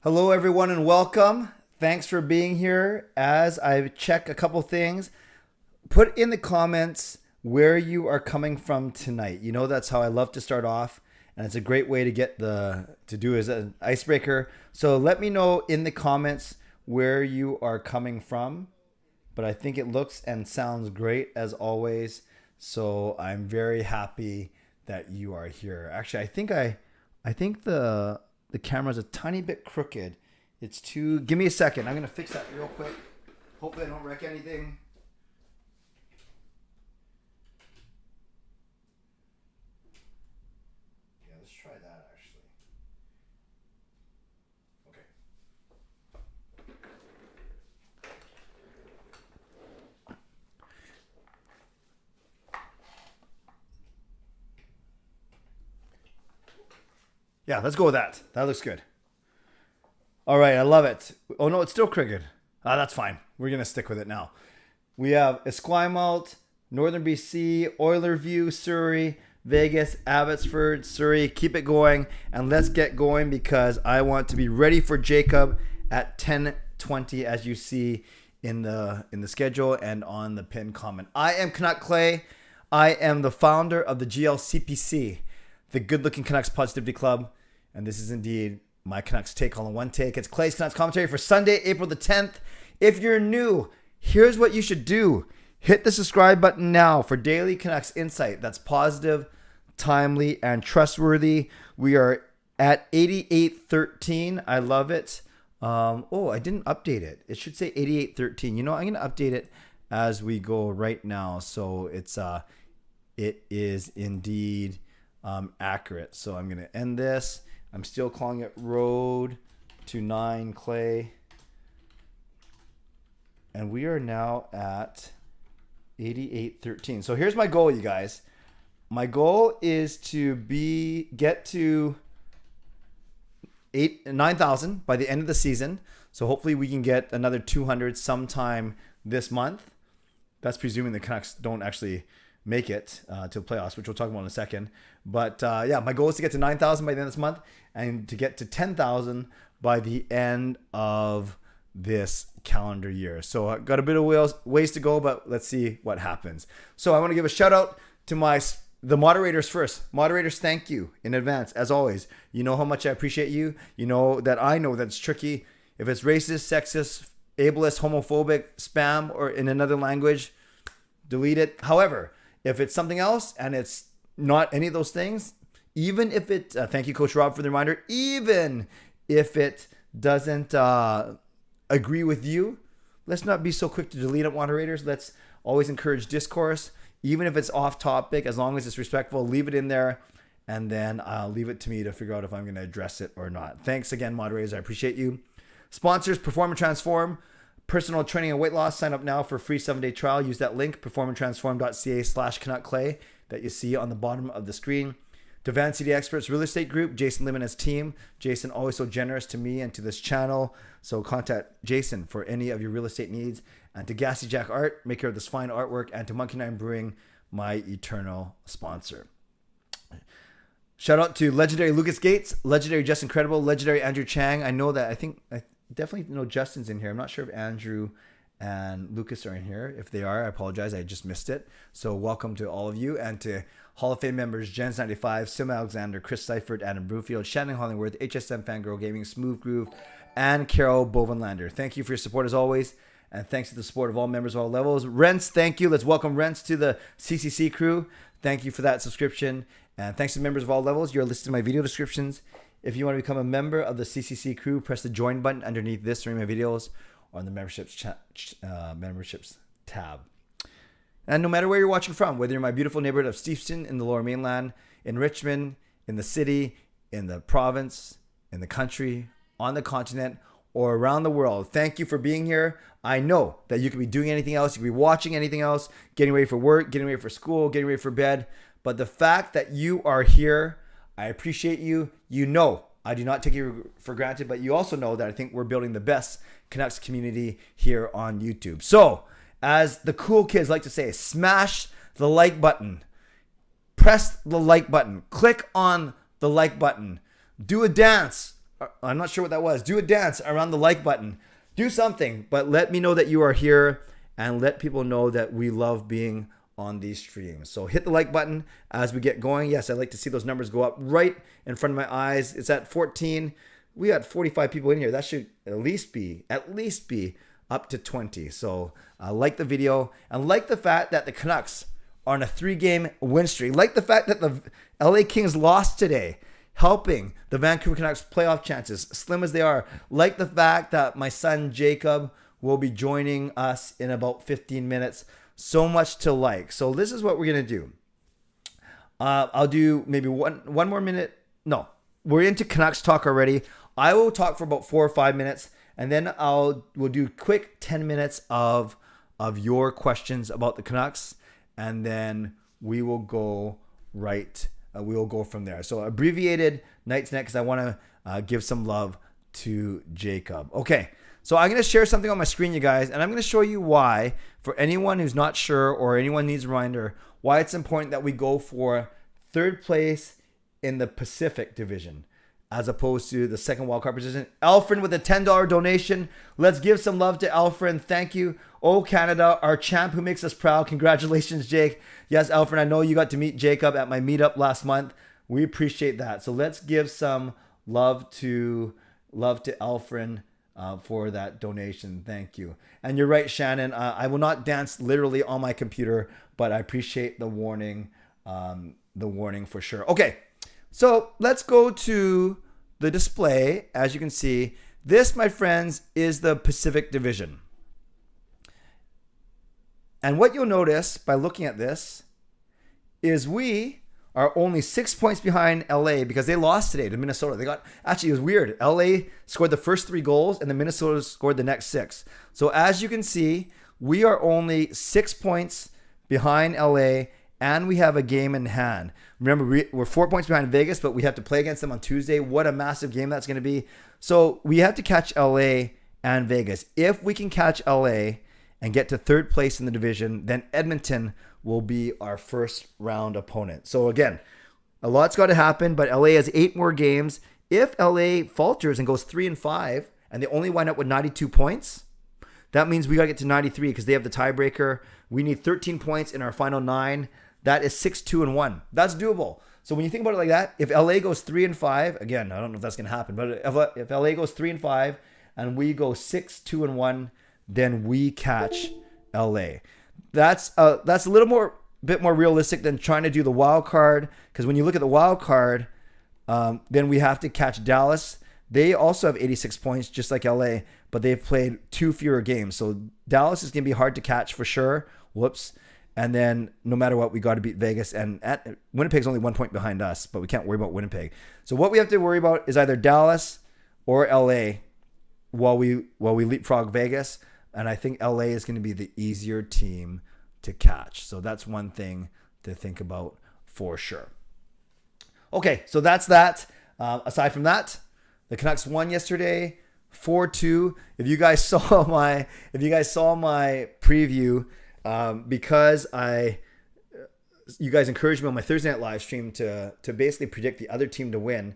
Hello, everyone, and welcome. Thanks for being here. As I check a couple things, put in the comments where you are coming from tonight. You know that's how I love to start off, and it's a great way to get to do as an icebreaker. So let me know in the comments where you are coming from. But I think it looks and sounds great as always. So I'm very happy that you are here. Actually, I think the camera's a tiny bit crooked. It's too... Give me a second. I'm going to fix that real quick. Hopefully I don't wreck anything. Yeah, let's try that actually. Okay. Yeah, let's go with that. That looks good. All right, I love it. Oh, no, it's still crooked. That's fine. We're going to stick with it now. We have Esquimalt, Northern BC, Oiler View, Surrey, Vegas, Abbotsford, Surrey. Keep it going, and let's get going because I want to be ready for Jacob at 10:20, as you see in the schedule and on the pinned comment. I am Canuck Clay. I am the founder of the GLCPC, the Good Looking Canucks Positivity Club, and this is indeed my Canucks take all in one take. It's Clay's Canucks commentary for Sunday, April the 10th. If you're new, here's what you should do. Hit the subscribe button now for daily Canucks insight that's positive, timely, and trustworthy. We are at 8813. I love it. I didn't update it. It should say 8813. You know, I'm going to update it as we go right now. So it is indeed accurate. So I'm going to end this. I'm still calling it Road to 9 Clay. And we are now at 8813. So here's my goal, you guys. My goal is to get to 9,000 by the end of the season. So hopefully we can get another 200 sometime this month. That's presuming the Canucks don't actually make it to the playoffs, which we'll talk about in a second. But yeah, my goal is to get to 9,000 by the end of this month and to get to 10,000 by the end of this calendar year. So I've got a bit of ways to go, but let's see what happens. So I want to give a shout out to the moderators first. Moderators, thank you in advance. As always, you know how much I appreciate you. You know that I know that it's tricky. If it's racist, sexist, ableist, homophobic, spam, or in another language, delete it. However, if it's something else and it's not any of those things, even if it, thank you, Coach Rob, for the reminder, even if it doesn't agree with you, let's not be so quick to delete it, moderators. Let's always encourage discourse, even if it's off topic, as long as it's respectful, leave it in there, and then leave it to me to figure out if I'm going to address it or not. Thanks again, moderators. I appreciate you. Sponsors, Perform and Transform. Personal training and weight loss. Sign up now for a free 7-day trial. Use that link, performandtransform.ca/CanuckClay, that you see on the bottom of the screen. To Van City Experts Real Estate Group, Jason Lim and his team. Jason, always so generous to me and to this channel. So contact Jason for any of your real estate needs. And to Gassy Jack Art, maker of this fine artwork. And to Monkey Nine Brewing, my eternal sponsor. Shout out to legendary Lucas Gates, legendary Justin Credible, legendary Andrew Chang. I definitely know Justin's in here. I'm not sure if Andrew and Lucas are in here. If they are, I apologize. I just missed it. So welcome to all of you. And to Hall of Fame members, Jens95, Simalexander, Chris Seifert, Adam Broomfield, Shannon Hollingworth, Hsmfangirl Gaming, smoovegroove, and Carol Bovenlander. Thank you for your support as always. And thanks to the support of all members of all levels. Rents, thank you. Let's welcome Rents to the CCC Crew. Thank you for that subscription. And thanks to members of all levels. You're listed in my video descriptions. If you want to become a member of the CCC Crew, press the join button underneath this during my videos or on the memberships tab. And no matter where you're watching from, whether you're in my beautiful neighborhood of Steveston in the Lower Mainland, in Richmond, in the city, in the province, in the country, on the continent, or around the world, thank you for being here. I know that you could be doing anything else. You could be watching anything else, getting ready for work, getting ready for school, getting ready for bed. But the fact that you are here, I appreciate you. You know, I do not take you for granted, but you also know that I think we're building the best Canucks community here on YouTube. So, as the cool kids like to say, smash the like button. Press the like button. Click on the like button. Do a dance I'm not sure what that was. Do a dance around the like button. Do something, but let me know that you are here and let people know that we love being on these streams. So hit the like button as we get going. Yes, I'd like to see those numbers go up right in front of my eyes. It's at 14. We got 45 people in here. That should at least be up to 20. So like the video and like the fact that the Canucks are on a 3-game win streak. Like the fact that the LA Kings lost today, helping the Vancouver Canucks playoff chances, slim as they are. Like the fact that my son Jacob will be joining us in about 15 minutes. So much to like. So this is what we're going to do. I'll do maybe one more minute. No, we're into Canucks talk already. I will talk for about 4 or 5 minutes, and then we'll do quick 10 minutes of your questions about the Canucks, and then we will go we will go from there. So abbreviated Night's Net because I want to give some love to Jacob. Okay, so I'm going to share something on my screen, you guys, and I'm going to show you why, for anyone who's not sure or anyone needs a reminder, why it's important that we go for third place in the Pacific Division as opposed to the second wildcard position. Alfred with a $10 donation. Let's give some love to Alfred. Thank you. Oh, Canada, our champ who makes us proud. Congratulations, Jake. Yes, Alfred, I know you got to meet Jacob at my meetup last month. We appreciate that. So let's give some love to Alfred for that donation. Thank you. And you're right, Shannon. I will not dance literally on my computer, but I appreciate the warning for sure. Okay. So let's go to the display. As you can see, this, my friends, is the Pacific Division. And what you'll notice by looking at this is we are only 6 points behind LA because they lost today to Minnesota. It was weird. LA scored the first 3 goals and the Minnesota scored the next 6. So as you can see, we are only 6 points behind LA and we have a game in hand. Remember, we're 4 points behind Vegas, but we have to play against them on Tuesday. What a massive game that's going to be. So we have to catch LA and Vegas. If we can catch LA and get to third place in the division, then Edmonton will be our first round opponent. So again, a lot's got to happen, but LA has 8 more games. If LA falters and goes 3-5 and they only wind up with 92 points, that means we got to get to 93 because they have the tiebreaker. We need 13 points in our final 9. That is 6-2-1. That's doable. So when you think about it like that, if LA goes 3-5, again, I don't know if that's going to happen, but if LA goes 3-5 and we go 6-2-1, then we catch LA. That's a bit more realistic than trying to do the wild card, because when you look at the wild card, then we have to catch Dallas. They also have 86 points, just like LA, but they've played 2 fewer games. So Dallas is going to be hard to catch for sure. Whoops. And then no matter what, we got to beat Vegas. And Winnipeg's only 1 point behind us, but we can't worry about Winnipeg. So what we have to worry about is either Dallas or LA while we leapfrog Vegas. And I think LA is going to be the easier team to catch. So that's one thing to think about for sure. Okay, so that's that. Aside from that, the Canucks won yesterday, 4-2. If you guys saw my preview, because you guys encouraged me on my Thursday night live stream to basically predict the other team to win,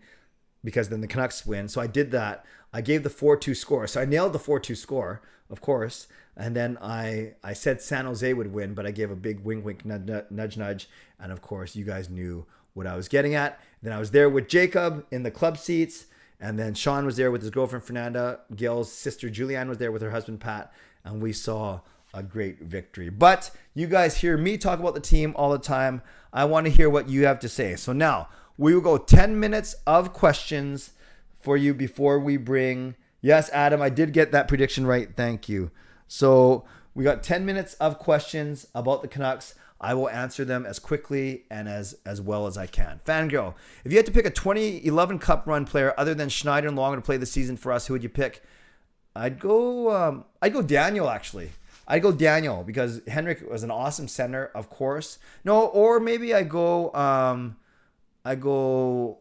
because then the Canucks win. So I did that. I gave the 4-2 score. So I nailed the 4-2 score, of course. And then I said San Jose would win, but I gave a big wink, nudge. And of course, you guys knew what I was getting at. Then I was there with Jacob in the club seats. And then Sean was there with his girlfriend, Fernanda. Gail's sister, Julianne, was there with her husband, Pat. And we saw a great victory. But you guys hear me talk about the team all the time. I want to hear what you have to say. So now we will go 10 minutes of questions for you before we bring... Yes, Adam, I did get that prediction right. Thank you. So we got 10 minutes of questions about the Canucks. I will answer them as quickly and as well as I can. Fangirl, if you had to pick a 2011 Cup run player other than Schneider and Longer to play the season for us, who would you pick? I'd go Daniel, actually. I'd go Daniel because Henrik was an awesome center, of course. No, or maybe I go Daniel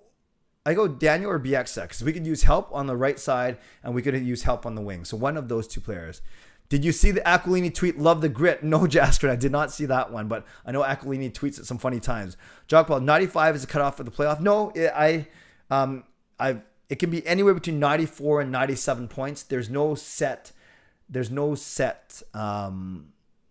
or Bieksa, because we could use help on the right side and we could use help on the wing. So one of those two players. Did you see the Aquilini tweet, love the grit? No, Jasker, I did not see that one, but I know Aquilini tweets at some funny times. Jockball, 95 is a cutoff for the playoff. No, it can be anywhere between 94 and 97 points. There's no set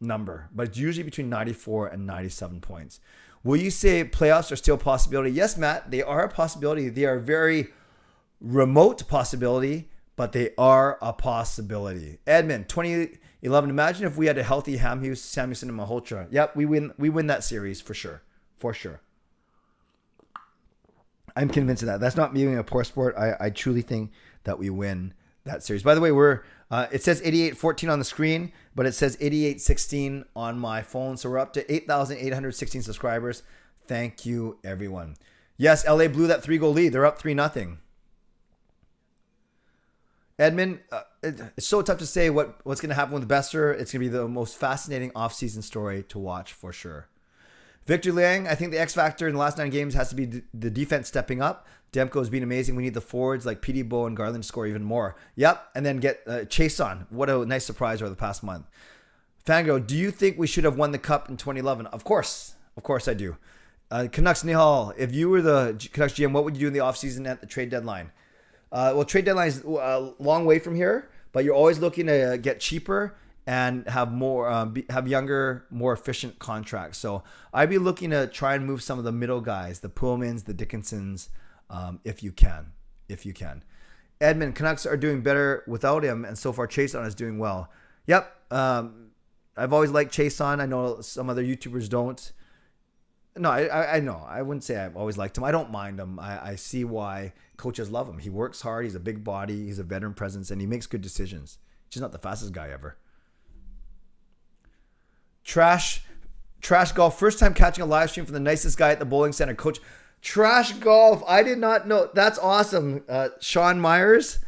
number, but it's usually between 94 and 97 points. Will you say playoffs are still a possibility? Yes, Matt, they are a possibility. They are a very remote possibility, but they are a possibility. Edmond, 2011. Imagine if we had a healthy Hamhuis, Samuelson, and Malhotra. Yep, we win that series for sure. For sure. I'm convinced of that. That's not me being a poor sport. I truly think that we win that series. By the way, it says 88-14 on the screen, but it says 88-16 on my phone. So we're up to 8,816 subscribers. Thank you, everyone. Yes, LA blew that 3-goal lead. They're up 3-0. Edmond, it's so tough to say what's going to happen with Bester. It's going to be the most fascinating offseason story to watch for sure. Victor Liang, I think the X factor in the last 9 games has to be the defense stepping up. Demko has been amazing. We need the forwards like Petey Bo and Garland to score even more. Yep, and then get Chase on. What a nice surprise over the past month. Fangirl, do you think we should have won the cup in 2011? Of course I do. Canucks Nihal, if you were the Canucks GM, what would you do in the offseason at the trade deadline? Well, trade deadline is a long way from here, but you're always looking to get cheaper and have more, have younger, more efficient contracts. So I'd be looking to try and move some of the middle guys, the Pullmans, the Dickinsons, if you can. Edmond, Canucks are doing better without him, and so far Chase on is doing well. Yep, I've always liked Chase on. I know some other YouTubers don't. No, I know. I wouldn't say I've always liked him. I don't mind him. I see why coaches love him. He works hard. He's a big body. He's a veteran presence, and he makes good decisions. He's just not the fastest guy ever. Trash Golf. First time catching a live stream from the nicest guy at the bowling center. Coach Trash Golf. I did not know. That's awesome. Sean Myers.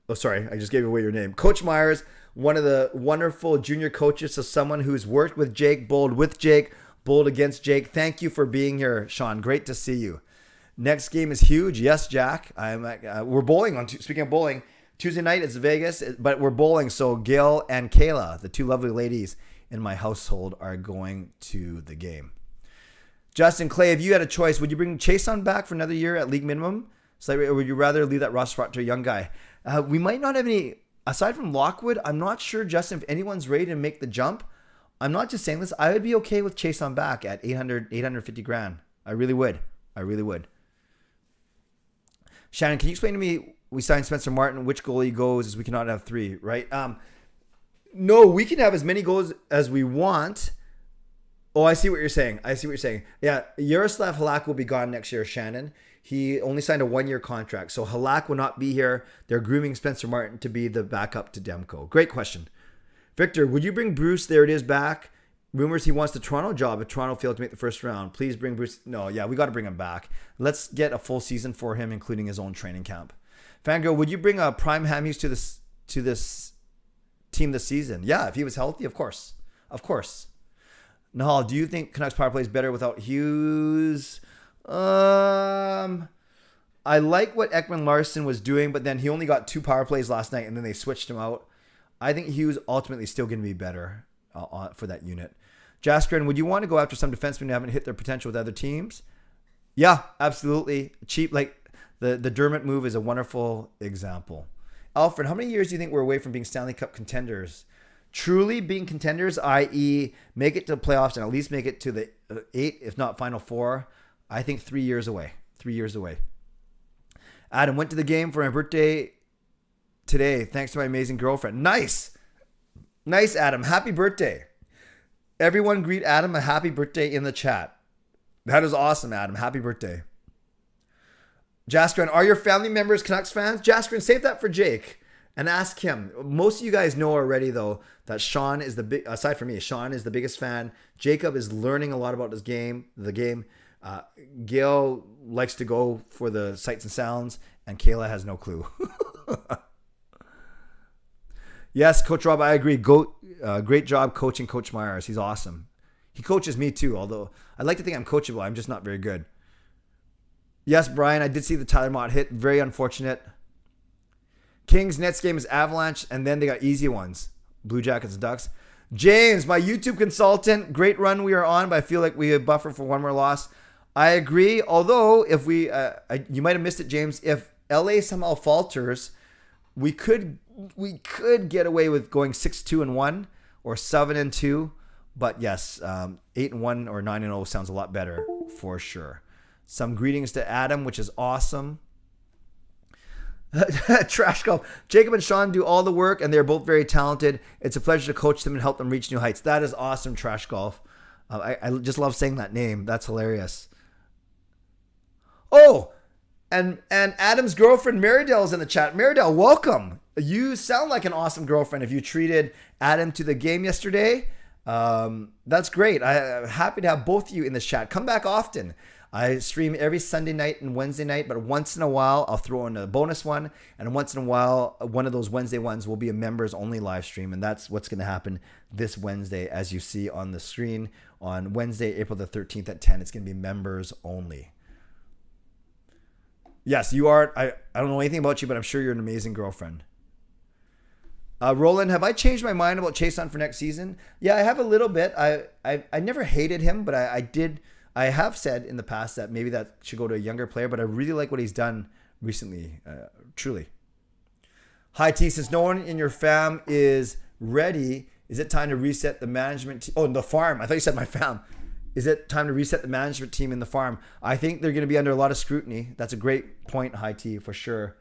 Oh, sorry. I just gave away your name. Coach Myers, one of the wonderful junior coaches. So someone who's worked with Jake, bowled with Jake, bowled against Jake. Thank you for being here, Sean. Great to see you. Next game is huge. Yes, Jack. We're bowling on. Speaking of bowling, Tuesday night it's Vegas, but we're bowling. So Gail and Kayla, the two lovely ladies in my household, are going to the game. Justin Clay, if you had a choice, would you bring Chase on back for another year at league minimum? Or would you rather leave that roster spot to a young guy? We might not have any, aside from Lockwood, I'm not sure, Justin, if anyone's ready to make the jump. I'm not just saying this. I would be okay with Chase on back at 850 grand. I really would. Shannon, can you explain to me, we signed Spencer Martin, which goalie goes as we cannot have 3, right? No, we can have as many goals as we want. Oh, I see what you're saying. Yeah, Yaroslav Halak will be gone next year, Shannon. He only signed a 1-year contract. So Halak will not be here. They're grooming Spencer Martin to be the backup to Demko. Great question. Victor, would you bring Bruce, there it is, back? Rumors he wants the Toronto job if Toronto failed to make the first round. Please bring Bruce. No, yeah, we got to bring him back. Let's get a full season for him, including his own training camp. Fangirl, would you bring a prime Hamhuis to this team this season? Yeah, if he was healthy, of course. Nahal, do you think Canucks power play is better without Hughes? I like what Ekman Larson was doing, but then he only got 2 power plays last night, and then they switched him out. I think Hughes ultimately still going to be better for that unit. Jaskrin, would you want to go after some defensemen who haven't hit their potential with other teams? Yeah, absolutely. Cheap, like the Dermott move is a wonderful example. Alfred, how many years do you think we're away from being Stanley Cup contenders? Truly being contenders, i.e. make it to the playoffs and at least make it to the 8, if not Final 4, I think 3 years away. 3 years away. Adam, went to the game for my birthday today thanks to my amazing girlfriend. Nice, Adam. Happy birthday. Everyone greet Adam a happy birthday in the chat. That is awesome, Adam. Happy birthday. Jaskrin, are your family members Canucks fans? Jaskrin, save that for Jake and ask him. Most of you guys know already, though, that Sean is aside from me, Sean is the biggest fan. Jacob is learning a lot about the game. Gail likes to go for the sights and sounds, and Kayla has no clue. Yes, Coach Rob, I agree. Great job coaching Coach Myers. He's awesome. He coaches me too, although I like to think I'm coachable. I'm just not very good. Yes, Brian, I did see the Tyler Mott hit. Very unfortunate. Kings next game is Avalanche, and then they got easy ones. Blue Jackets and Ducks. James, my YouTube consultant. Great run we are on, but I feel like we have buffered for one more loss. I agree. Although, if we, you might have missed it, James. If LA somehow falters, we could get away with going 6-2-1 or 7-2. But yes, 8-1 or 9-0 sounds a lot better for sure. Some greetings to Adam, which is awesome. Trash golf. Jacob and Sean do all the work, and they're both very talented. It's a pleasure to coach them and help them reach new heights. That is awesome, Trash Golf. I just love saying that name. That's hilarious. Oh, and Adam's girlfriend Marydell is in the chat. Marydell, welcome. You sound like an awesome girlfriend if you treated Adam to the game yesterday. That's great. I'm happy to have both of you in this chat. Come back often. I stream every Sunday night and Wednesday night, but once in a while I'll throw in a bonus one, and once in a while one of those Wednesday ones will be a members only live stream, and that's what's going to happen this Wednesday, as you see on the screen. On Wednesday, April the 13th at 10, it's going to be members only. Yes, you are. I don't know anything about you, but I'm sure you're an amazing girlfriend. Roland, have I changed my mind about Chase on for next season? Yeah, I have a little bit. I never hated him, but I have said in the past that maybe that should go to a younger player, but I really like what he's done recently, truly. Hi, T. Since no one in your fam is ready, is it time to reset the management team? Oh, the farm. I thought you said my fam. Is it time to reset the management team in the farm? I think they're going to be under a lot of scrutiny. That's a great point, Hi, T, for sure.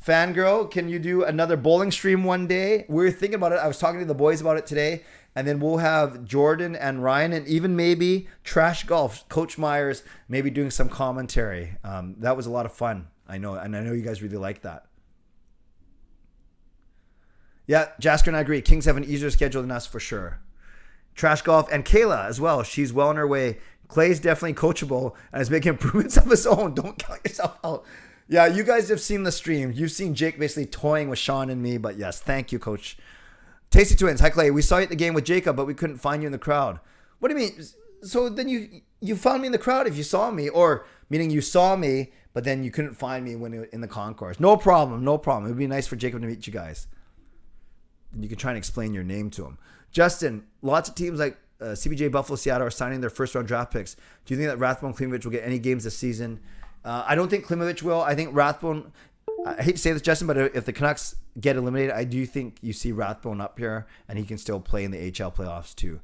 Fangirl, can you do another bowling stream one day? We were thinking about it. I was talking to the boys about it today. And then we'll have Jordan and Ryan and even maybe Trash Golf, Coach Myers, maybe doing some commentary. That was a lot of fun. I know. And I know you guys really like that. Yeah, Jasker and I agree. Kings have an easier schedule than us for sure. Trash Golf and Kayla as well. She's well on her way. Clay's definitely coachable and is making improvements of his own. Don't count yourself out. Yeah, you guys have seen the stream. You've seen Jake basically toying with Sean and me. But yes, thank you, Coach. Tasty Twins. Hi, Clay. We saw you at the game with Jacob, but we couldn't find you in the crowd. What do you mean? So then you found me in the crowd if you saw me, or meaning you saw me, but then you couldn't find me when in the concourse. No problem. No problem. It would be nice for Jacob to meet you guys. And you can try and explain your name to him. Justin, lots of teams like CBJ, Buffalo, Seattle are signing their first-round draft picks. Do you think that Rathbone, Klimovich will get any games this season? I don't think Klimovich will. I think Rathbone... I hate to say this, Justin, but if the Canucks get eliminated, I do think you see Rathbone up here, and he can still play in the HL playoffs too.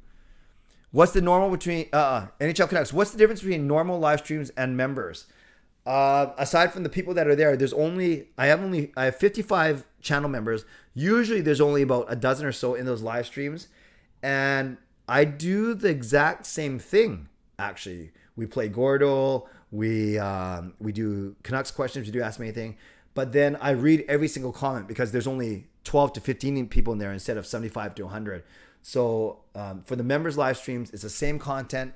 What's the normal between NHL Canucks? What's the difference between normal live streams and members? Aside from the people that are there, I have 55 channel members. Usually, there's only about a dozen or so in those live streams, and I do the exact same thing. Actually, we play Gordle, we do Canucks questions, we do Ask Me Anything. But then I read every single comment because there's only 12 to 15 people in there instead of 75 to 100. So for the members live streams, it's the same content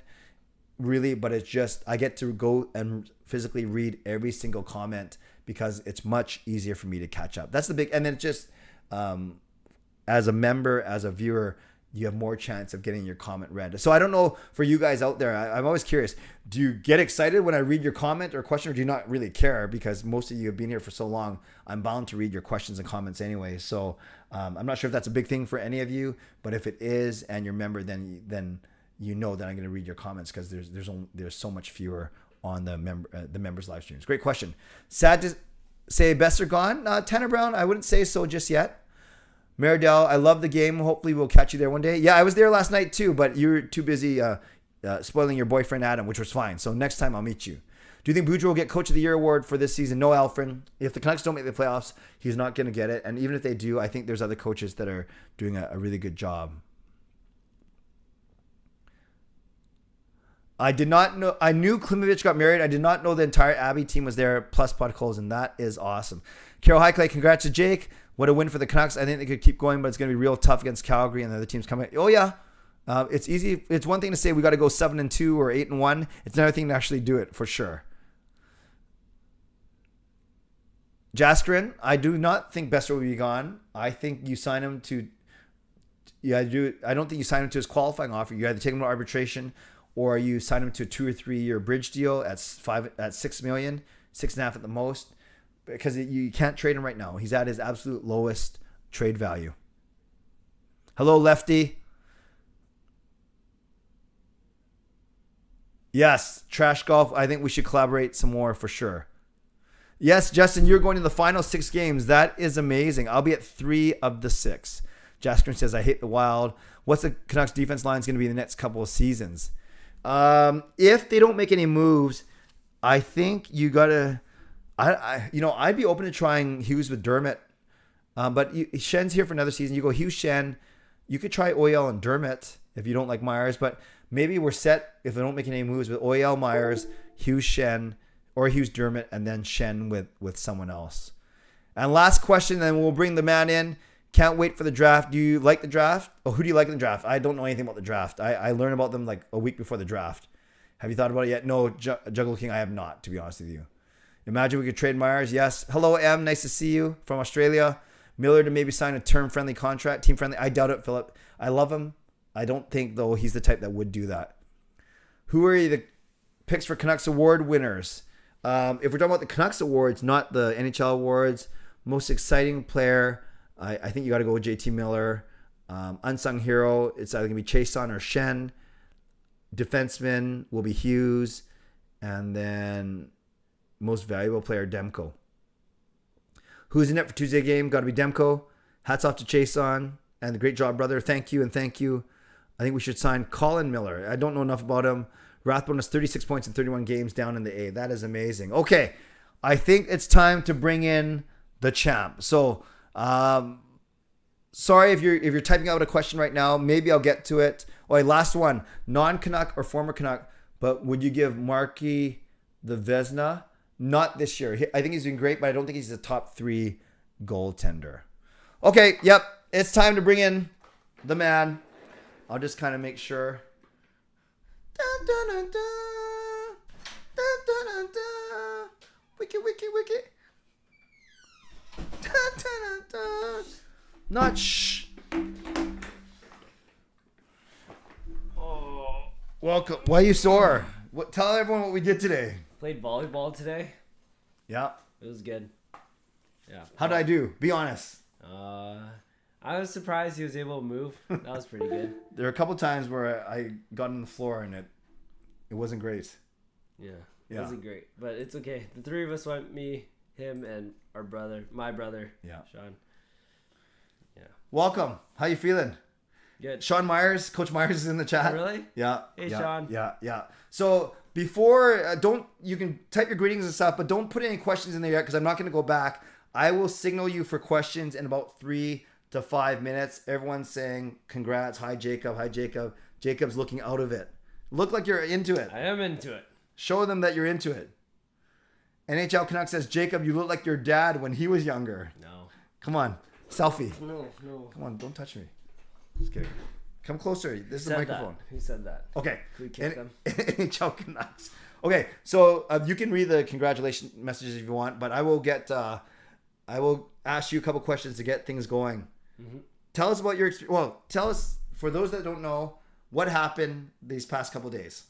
really, but it's just I get to go and physically read every single comment because it's much easier for me to catch up. That's the big, and then just as a member, as a viewer, you have more chance of getting your comment read. So I don't know for you guys out there, I'm always curious, do you get excited when I read your comment or question, or do you not really care? Because most of you have been here for so long, I'm bound to read your questions and comments anyway. So I'm not sure if that's a big thing for any of you, but if it is and you're a member, then you know that I'm going to read your comments because there's so much fewer on the members live streams. Great question. Sad to say best are gone. Tanner Brown, I wouldn't say so just yet. Marydell, I love the game. Hopefully we'll catch you there one day. Yeah, I was there last night too, but you were too busy spoiling your boyfriend Adam, which was fine. So next time I'll meet you. Do you think Boudreaux will get Coach of the Year award for this season? No, Alfred. If the Canucks don't make the playoffs, he's not going to get it. And even if they do, I think there's other coaches that are doing a really good job. I did not know. I knew Klimovich got married. I did not know the entire Abbey team was there, plus Podcoles, and that is awesome. Carol Highclay, congrats to Jake. What a win for the Canucks. I think they could keep going, but it's going to be real tough against Calgary and the other teams coming. Oh, yeah. It's easy. It's one thing to say we got to go 7-2 or 8-1. It's another thing to actually do it for sure. Jaskrin, I do not think Besser will be gone. I think you sign him to. Yeah, I don't think you sign him to his qualifying offer. You either take him to arbitration, or you sign him to a 2 or 3 year bridge deal at $6 million, 6.5 at the most. Because you can't trade him right now. He's at his absolute lowest trade value. Hello, Lefty. Yes, Trash Golf. I think we should collaborate some more for sure. Yes, Justin, you're going to the final 6 games. That is amazing. I'll be at 3 of the 6. Jaskrin says, I hate the Wild. What's the Canucks defense line going to be in the next couple of seasons? If they don't make any moves, I think you got to... I'd be open to trying Hughes with Dermott. But Shen's here for another season. You go Hughes, Shen. You could try Oyel and Dermott if you don't like Myers. But maybe we're set if they don't make any moves with Oyel, Myers, Hughes, Shen, or Hughes, Dermott, and then Shen with someone else. And last question, then we'll bring the man in. Can't wait for the draft. Do you like the draft? Oh, who do you like in the draft? I don't know anything about the draft. I learned about them like a week before the draft. Have you thought about it yet? No, Juggle King, I have not, to be honest with you. Imagine we could trade Myers. Yes. Hello, M. Nice to see you from Australia. Miller to maybe sign a term-friendly contract, team-friendly. I doubt it, Philip. I love him. I don't think, though, he's the type that would do that. Who are the picks for Canucks Award winners? If we're talking about the Canucks Awards, not the NHL Awards, most exciting player, I think you got to go with JT Miller. Unsung hero, it's either going to be Chason or Shen. Defenseman will be Hughes. And then most valuable player, Demko. Who's in it for Tuesday game? Got to be Demko. Hats off to Chason and the great job, brother. Thank you and thank you. I think we should sign Colin Miller. I don't know enough about him. Rathbone has 36 points in 31 games down in the A. That is amazing. Okay, I think it's time to bring in the champ. So, sorry if you're typing out a question right now. Maybe I'll get to it. Okay, last one. Non-Canuck or former Canuck, but would you give Markey the Vezina? Not this year. I think he's doing great, but I don't think he's a top 3 goaltender. Okay, yep. It's time to bring in the man. I'll just kind of make sure. Dun, dun, dun, dun. Dun, dun, dun, dun. Wiki, wiki, wiki. Dun, dun, dun, dun. Not shh. Oh, welcome. Why are you sore? Tell everyone what we did today. Played volleyball today. Yeah. It was good. Yeah. How did I do? Be honest. I was surprised he was able to move. That was pretty good. There are a couple times where I got on the floor and it wasn't great. Yeah. It wasn't great. But it's okay. The 3 of us went, me, him, and my brother, Sean. Yeah. Welcome. How you feeling? Good. Sean Myers, Coach Myers is in the chat. Oh, really? Yeah. Hey, yeah, Sean. Yeah. So before, you can type your greetings and stuff, but don't put any questions in there yet because I'm not going to go back. I will signal you for questions in about 3 to 5 minutes. Everyone's saying congrats. Hi, Jacob. Hi, Jacob. Jacob's looking out of it. Look like you're into it. I am into it. Show them that you're into it. NHL Canuck says, Jacob, you look like your dad when he was younger. No. Come on. Selfie. No. Come on. Don't touch me. Just kidding. Come closer. This is a microphone. Who said that? Okay. Can we kick them? NHL Canucks. Okay. So you can read the congratulations messages if you want, but I will ask you a couple questions to get things going. Mm-hmm. Tell us about your experience. Well, tell us, for those that don't know, what happened these past couple days.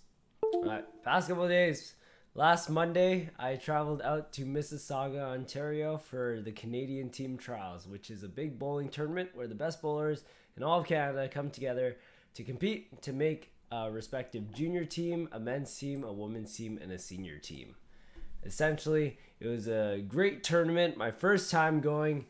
All right. Past couple of days. Last Monday, I traveled out to Mississauga, Ontario for the Canadian Team Trials, which is a big bowling tournament where the best bowlers in all of Canada come together to compete to make a respective junior team, a men's team, a women's team, and a senior team. Essentially, it was a great tournament. My first time going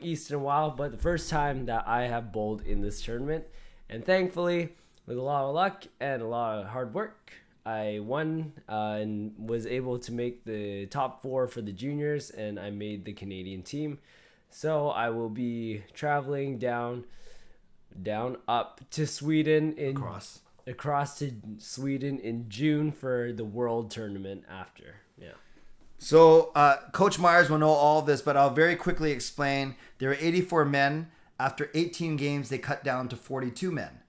east in a while, but the first time that I have bowled in this tournament. And thankfully, with a lot of luck and a lot of hard work, I won and was able to make the top 4 for the juniors, and I made the Canadian team. So I will be traveling down up to Sweden across to Sweden in June for the World Tournament after. Yeah. So Coach Myers will know all of this, but I'll very quickly explain. There were 84 men. After 18 games, they cut down to 42 men.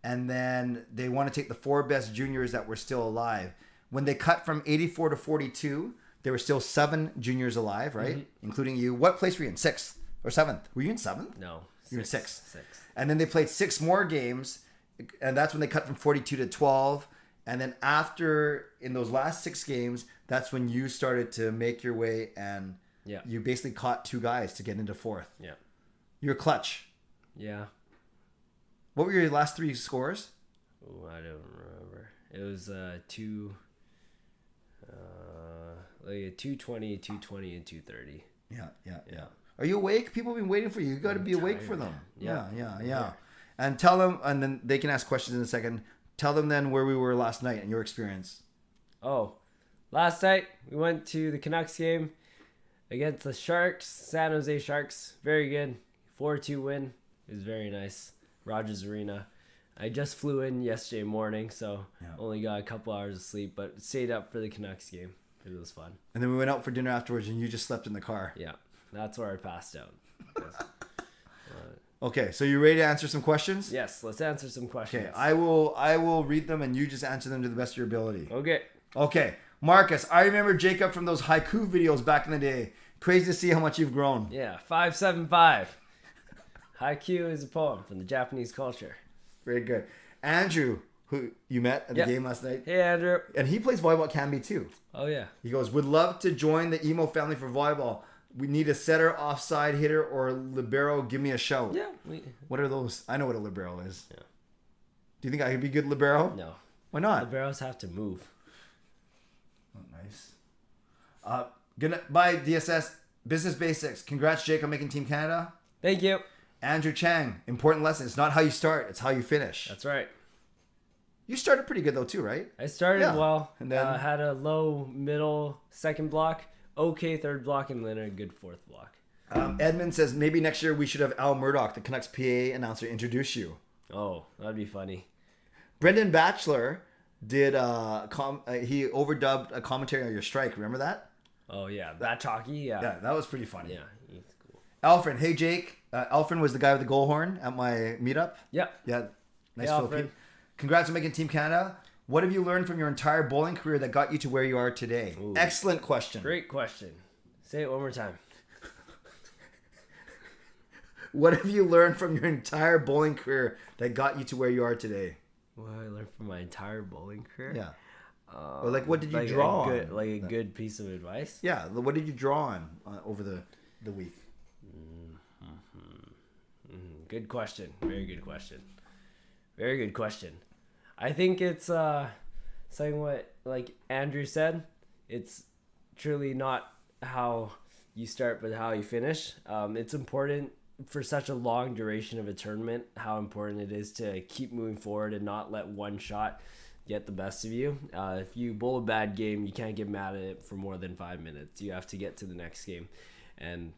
And then they want to take the 4 best juniors that were still alive. When they cut from 84 to 42, there were still 7 juniors alive, right? Mm-hmm. Including you. What place were you in? 6th or 7th? Were you in 7th? No. You were in 6th. 6th. And then they played 6 more games. And that's when they cut from 42 to 12. And then after, in those last 6 games, that's when you started to make your way and you basically caught 2 guys to get into 4th. Yeah. You're clutch. Yeah. What were your last 3 scores? Oh, I don't remember. It was 2. like a 220, 220, and 230. Yeah. Are you awake? People have been waiting for you. You got to be awake for them. Yeah. Yeah. And tell them, and then they can ask questions in a second. Tell them then where we were last night and your experience. Oh, last night we went to the Canucks game against the Sharks, San Jose Sharks. Very good. 4-2 win. It was very nice. Rogers Arena. I just flew in yesterday morning, so only got a couple hours of sleep, but stayed up for the Canucks game. It was fun. And then we went out for dinner afterwards, and you just slept in the car. Yeah, that's where I passed out. Okay, so you ready to answer some questions? Yes, let's answer some questions. Okay, I will read them, and you just answer them to the best of your ability. Okay. Marcus, I remember Jacob from those haiku videos back in the day. Crazy to see how much you've grown. Yeah, 575. Haiku is a poem from the Japanese culture. Very good. Andrew, who you met at the game last night. Hey, Andrew. And he plays volleyball at Canby too. Oh, yeah. He goes, would love to join the emo family for volleyball. We need a setter, offside hitter, or libero. Give me a shout. Yeah. What are those? I know what a libero is. Yeah. Do you think I could be good libero? No. Why not? Liberos have to move. Oh, nice. Goodbye, DSS. Business basics. Congrats, Jake, on making Team Canada. Thank you. Andrew Chang. Important lesson. It's not how you start. It's how you finish. That's right. You started pretty good, though, too, right? I started well. And then had a low middle second block. Okay third block, and then a good fourth block. Edmond says, maybe next year we should have Al Murdoch, the Canucks PA announcer, introduce you. Oh, that'd be funny. Brendan Batchelor did he overdubbed a commentary on your strike. Remember that? Oh yeah, that talkie. Yeah, that was pretty funny. Yeah, he's cool. Alfred, hey Jake. Alfred was the guy with the goal horn at my meetup. Yeah. Nice hey, Philippine. Congrats on making Team Canada. What have you learned from your entire bowling career that got you to where you are today? Ooh. Excellent question. Great question. Say it one more time. What have you learned from your entire bowling career that got you to where you are today? What I learned from my entire bowling career? Yeah. Or like, what did you draw on? Like a good piece of advice? Yeah. What did you draw on over the week? Good question. Very good question. Very good question. I think it's saying what like Andrew said. It's truly not how you start, but how you finish. It's important for such a long duration of a tournament, how important it is to keep moving forward and not let one shot get the best of you. If you bowl a bad game, you can't get mad at it for more than 5 minutes. You have to get to the next game. And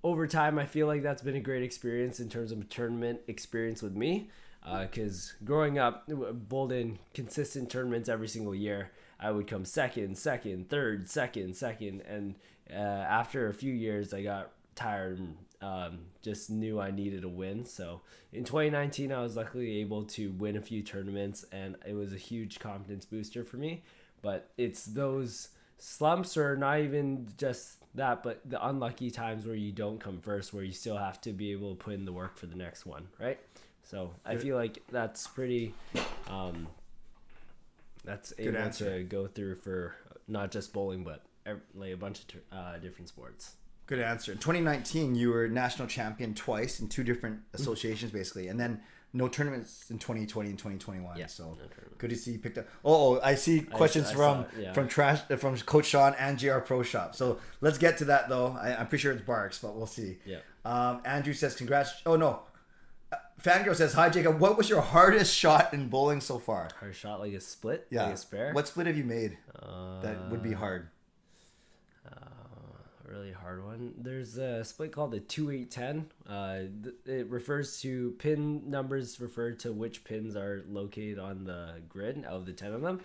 over time, I feel like that's been a great experience in terms of tournament experience with me. Because growing up, bowled in consistent tournaments every single year, I would come second, third, second. And after a few years, I got tired and just knew I needed a win. So in 2019, I was luckily able to win a few tournaments, and it was a huge confidence booster for me. But it's those slumps, or not even just that, but the unlucky times where you don't come first, where you still have to be able to put in the work for the nenext one, right? So I feel like that's pretty that's Good able answer. to go through for not just bowling, but like a bunch of different sports. Good answer. In 2019, you were national champion twice in two different associations, basically, and then no tournaments in 2020 and 2021. Yeah, so no tournament. good to see you picked up. Oh, I see questions from Coach Sean and JR Pro Shop. So let's get to that though. I'm pretty sure it's Barks, but we'll see. Yeah. Andrew says congrats. Oh no. Fangirl says, hi Jacob, what was your hardest shot in bowling so far? Hard shot, like a split? Yeah. Like a spare? What split have you made that would be hard? A really hard one. There's a split called the 2-8-10. It refers to pin numbers, refer to which pins are located on the grid out of the 10 of them.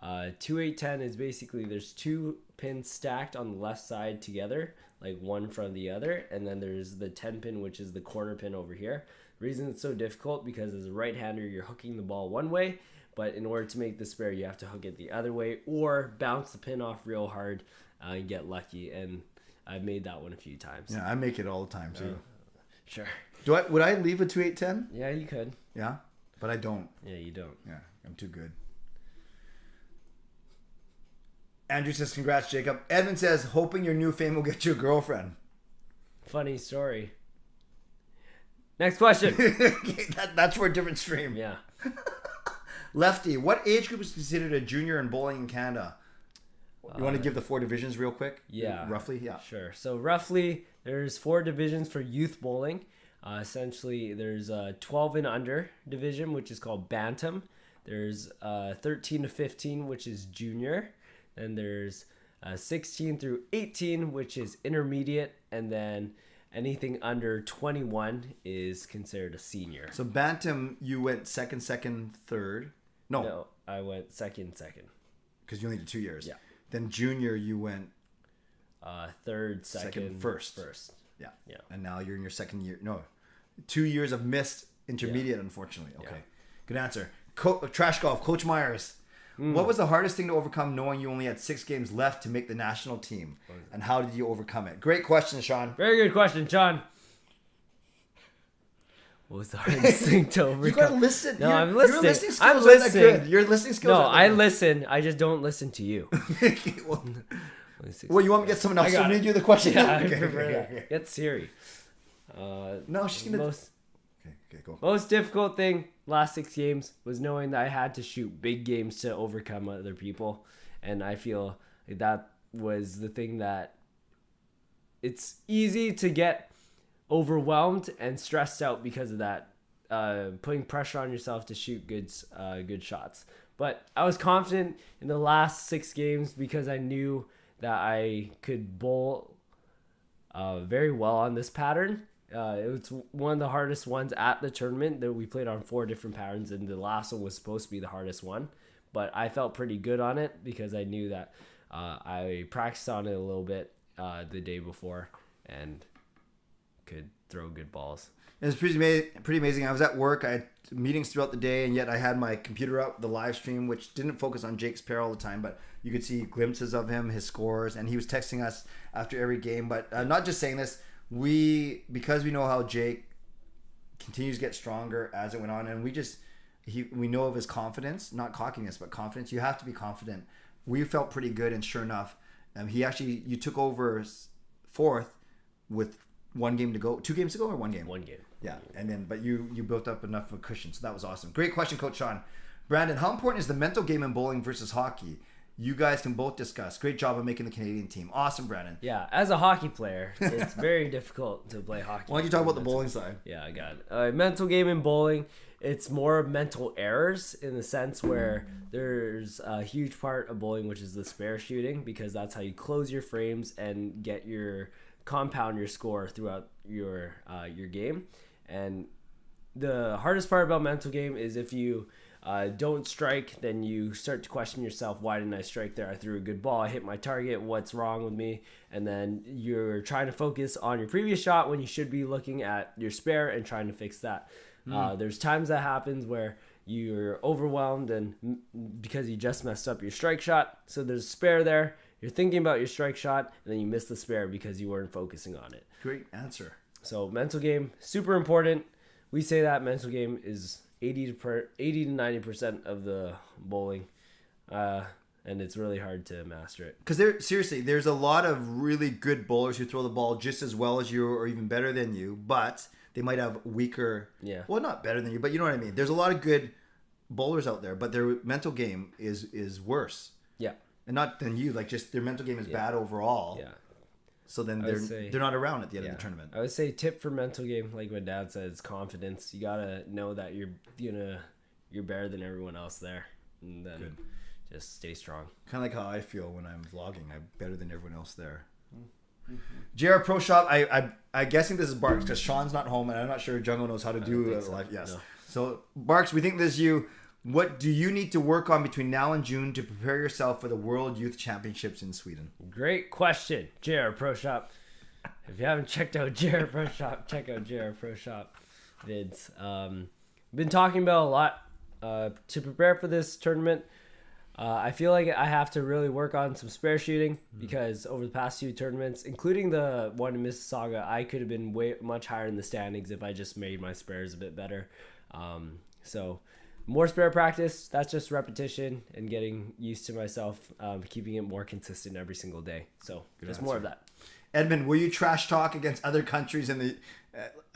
2-8-10 is basically there's two pins stacked on the left side together, like one from the other, and then there's the 10 pin, which is the corner pin over here. The reason it's so difficult because as a right-hander, you're hooking the ball one way, but in order to make the spare, you have to hook it the other way or bounce the pin off real hard and get lucky. And I've made that one a few times. Yeah, I make it all the time too. Sure. Would I leave a 2-8-10? Yeah, you could. Yeah, but I don't. Yeah, you don't. Yeah, I'm too good. Andrew says, congrats, Jacob. Edmund says, hoping your new fame will get you a girlfriend. Funny story. Next question. That's for a different stream. Yeah. Lefty, what age group is considered a junior in bowling in Canada? You want to give the 4 divisions real quick? Yeah. Roughly? Yeah. Sure. So roughly, there's 4 divisions for youth bowling. Essentially, there's a 12 and under division, which is called Bantam. There's 13 to 15, which is junior. Then there's 16 through 18, which is intermediate. And then anything under 21 is considered a senior. So Bantam, you went second, third. No, I went second. Because you only did 2 years. Yeah. Then junior, you went third, second, first. Yeah. And now you're in your second year. No, 2 years of missed intermediate, unfortunately. Okay. Yeah. Good answer. Trash golf, Coach Myers. What was the hardest thing to overcome knowing you only had 6 games left to make the national team? And how did you overcome it? Great question, Sean. Very good question, Sean. What was the hardest thing to overcome? You gotta listen. No, I'm listening. Your listening skills I'm aren't that listening. good. Your listening skills No, aren't that I good. listen. I just don't listen to you. Well, you want me to get someone else I got to it. read you the question? Yeah, I Okay, prefer okay, that. okay. Get Siri. No, she's gonna. Okay, go. Most difficult thing last 6 games was knowing that I had to shoot big games to overcome other people, and I feel like that was the thing that it's easy to get overwhelmed and stressed out because of that. Putting pressure on yourself to shoot good shots. But I was confident in the last 6 games because I knew that I could bowl very well on this pattern. It was one of the hardest ones at the tournament that we played on 4 different patterns, and the last one was supposed to be the hardest one. But I felt pretty good on it because I knew that I practiced on it a little bit the day before and could throw good balls. It was pretty amazing. I was at work. I had meetings throughout the day, and yet I had my computer up, the live stream, which didn't focus on Jake's pair all the time, but you could see glimpses of him, his scores, and he was texting us after every game. But I'm not just saying this. Because we know how Jake continues to get stronger as it went on, and we know of his confidence, not cockiness, but confidence. You have to be confident. We felt pretty good, and sure enough, you took over 4th with 1 game to go, 2 games to go, or 1 game? 1 game. Yeah, and then but you built up enough of a cushion, so that was awesome. Great question, Coach Sean. Brandon, how important is the mental game in bowling versus hockey? You guys can both discuss. Great job of making the Canadian team. Awesome, Brandon. Yeah, as a hockey player, it's very difficult to play hockey. Why don't you talk about the bowling side? Yeah, I got it. Mental game in bowling, it's more mental errors in the sense where there's a huge part of bowling, which is the spare shooting, because that's how you close your frames and get compound your score throughout your game. And the hardest part about mental game is if you don't strike, then you start to question yourself. Why didn't I strike there? I threw a good ball. I hit my target. What's wrong with me? And then you're trying to focus on your previous shot when you should be looking at your spare and trying to fix that. There's times that happens where you're overwhelmed and because you just messed up your strike shot. So there's a spare there. You're thinking about your strike shot, and then you miss the spare because you weren't focusing on it. Great answer. So mental game, super important. We say that mental game is 80 to 90% of the bowling, and it's really hard to master it. Because there's a lot of really good bowlers who throw the ball just as well as you or even better than you, but they might have weaker. Yeah. Well, not better than you, but you know what I mean. There's a lot of good bowlers out there, but their mental game is worse. Yeah. And not than you, like just their mental game is bad overall. Yeah. So then they're not around at the end of the tournament. I would say tip for mental game, like my dad says, confidence. You gotta know that you're better than everyone else there, and then just stay strong. Kind of like how I feel when I'm vlogging. I'm better than everyone else there. JR Pro Shop. I'm guessing this is Barks because Sean's not home, and I'm not sure Jungle knows how to do live. Yes. No. So Barks, we think this is you. What do you need to work on between now and June to prepare yourself for the World Youth Championships in Sweden? Great question, JR Pro Shop. If you haven't checked out JR Pro Shop, check out JR Pro Shop vids. Been talking about a lot to prepare for this tournament. I feel like I have to really work on some spare shooting because over the past few tournaments, including the one in Mississauga, I could have been much higher in the standings if I just made my spares a bit better. So more spare practice, that's just repetition and getting used to myself, keeping it more consistent every single day. So just more of that. Edmond, will you trash talk against other countries in the,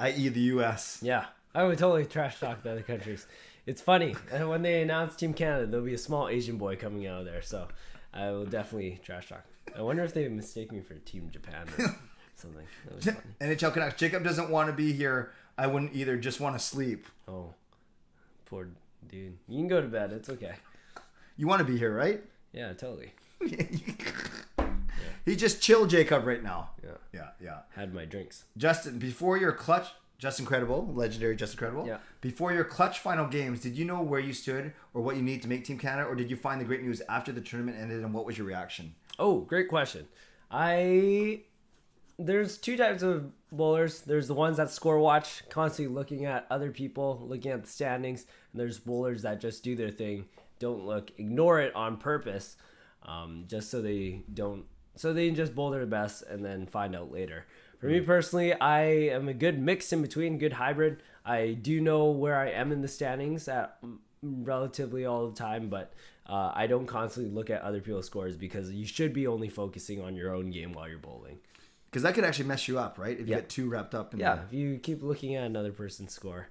i.e. the U.S.? Yeah, I would totally trash talk the other countries. It's funny. When they announce Team Canada, there'll be a small Asian boy coming out of there. So I will definitely trash talk. I wonder if they mistake me for Team Japan or something. That was funny. NHL Canucks. Jacob doesn't want to be here. I wouldn't either. Just want to sleep. Oh, poor dude. You can go to bed. It's okay. You want to be here, right? Yeah, totally. He just chill Jacob right now. Yeah. Had my drinks. Justin, before your clutch, Justin Credible, legendary Justin Credible. Yeah. Before your clutch final games, did you know where you stood or what you need to make Team Canada, or did you find the great news after the tournament ended, and what was your reaction? Oh, great question. There's two types of bowlers. There's the ones that score watch, constantly looking at other people, looking at the standings, and there's bowlers that just do their thing, don't look, ignore it on purpose, just so they can just bowl their best and then find out later. For me personally, I am a good mix in between, good hybrid. I do know where I am in the standings at relatively all the time, but I don't constantly look at other people's scores, because you should be only focusing on your own game while you're bowling. Because that could actually mess you up, right? If you get too wrapped up in if you keep looking at another person's score,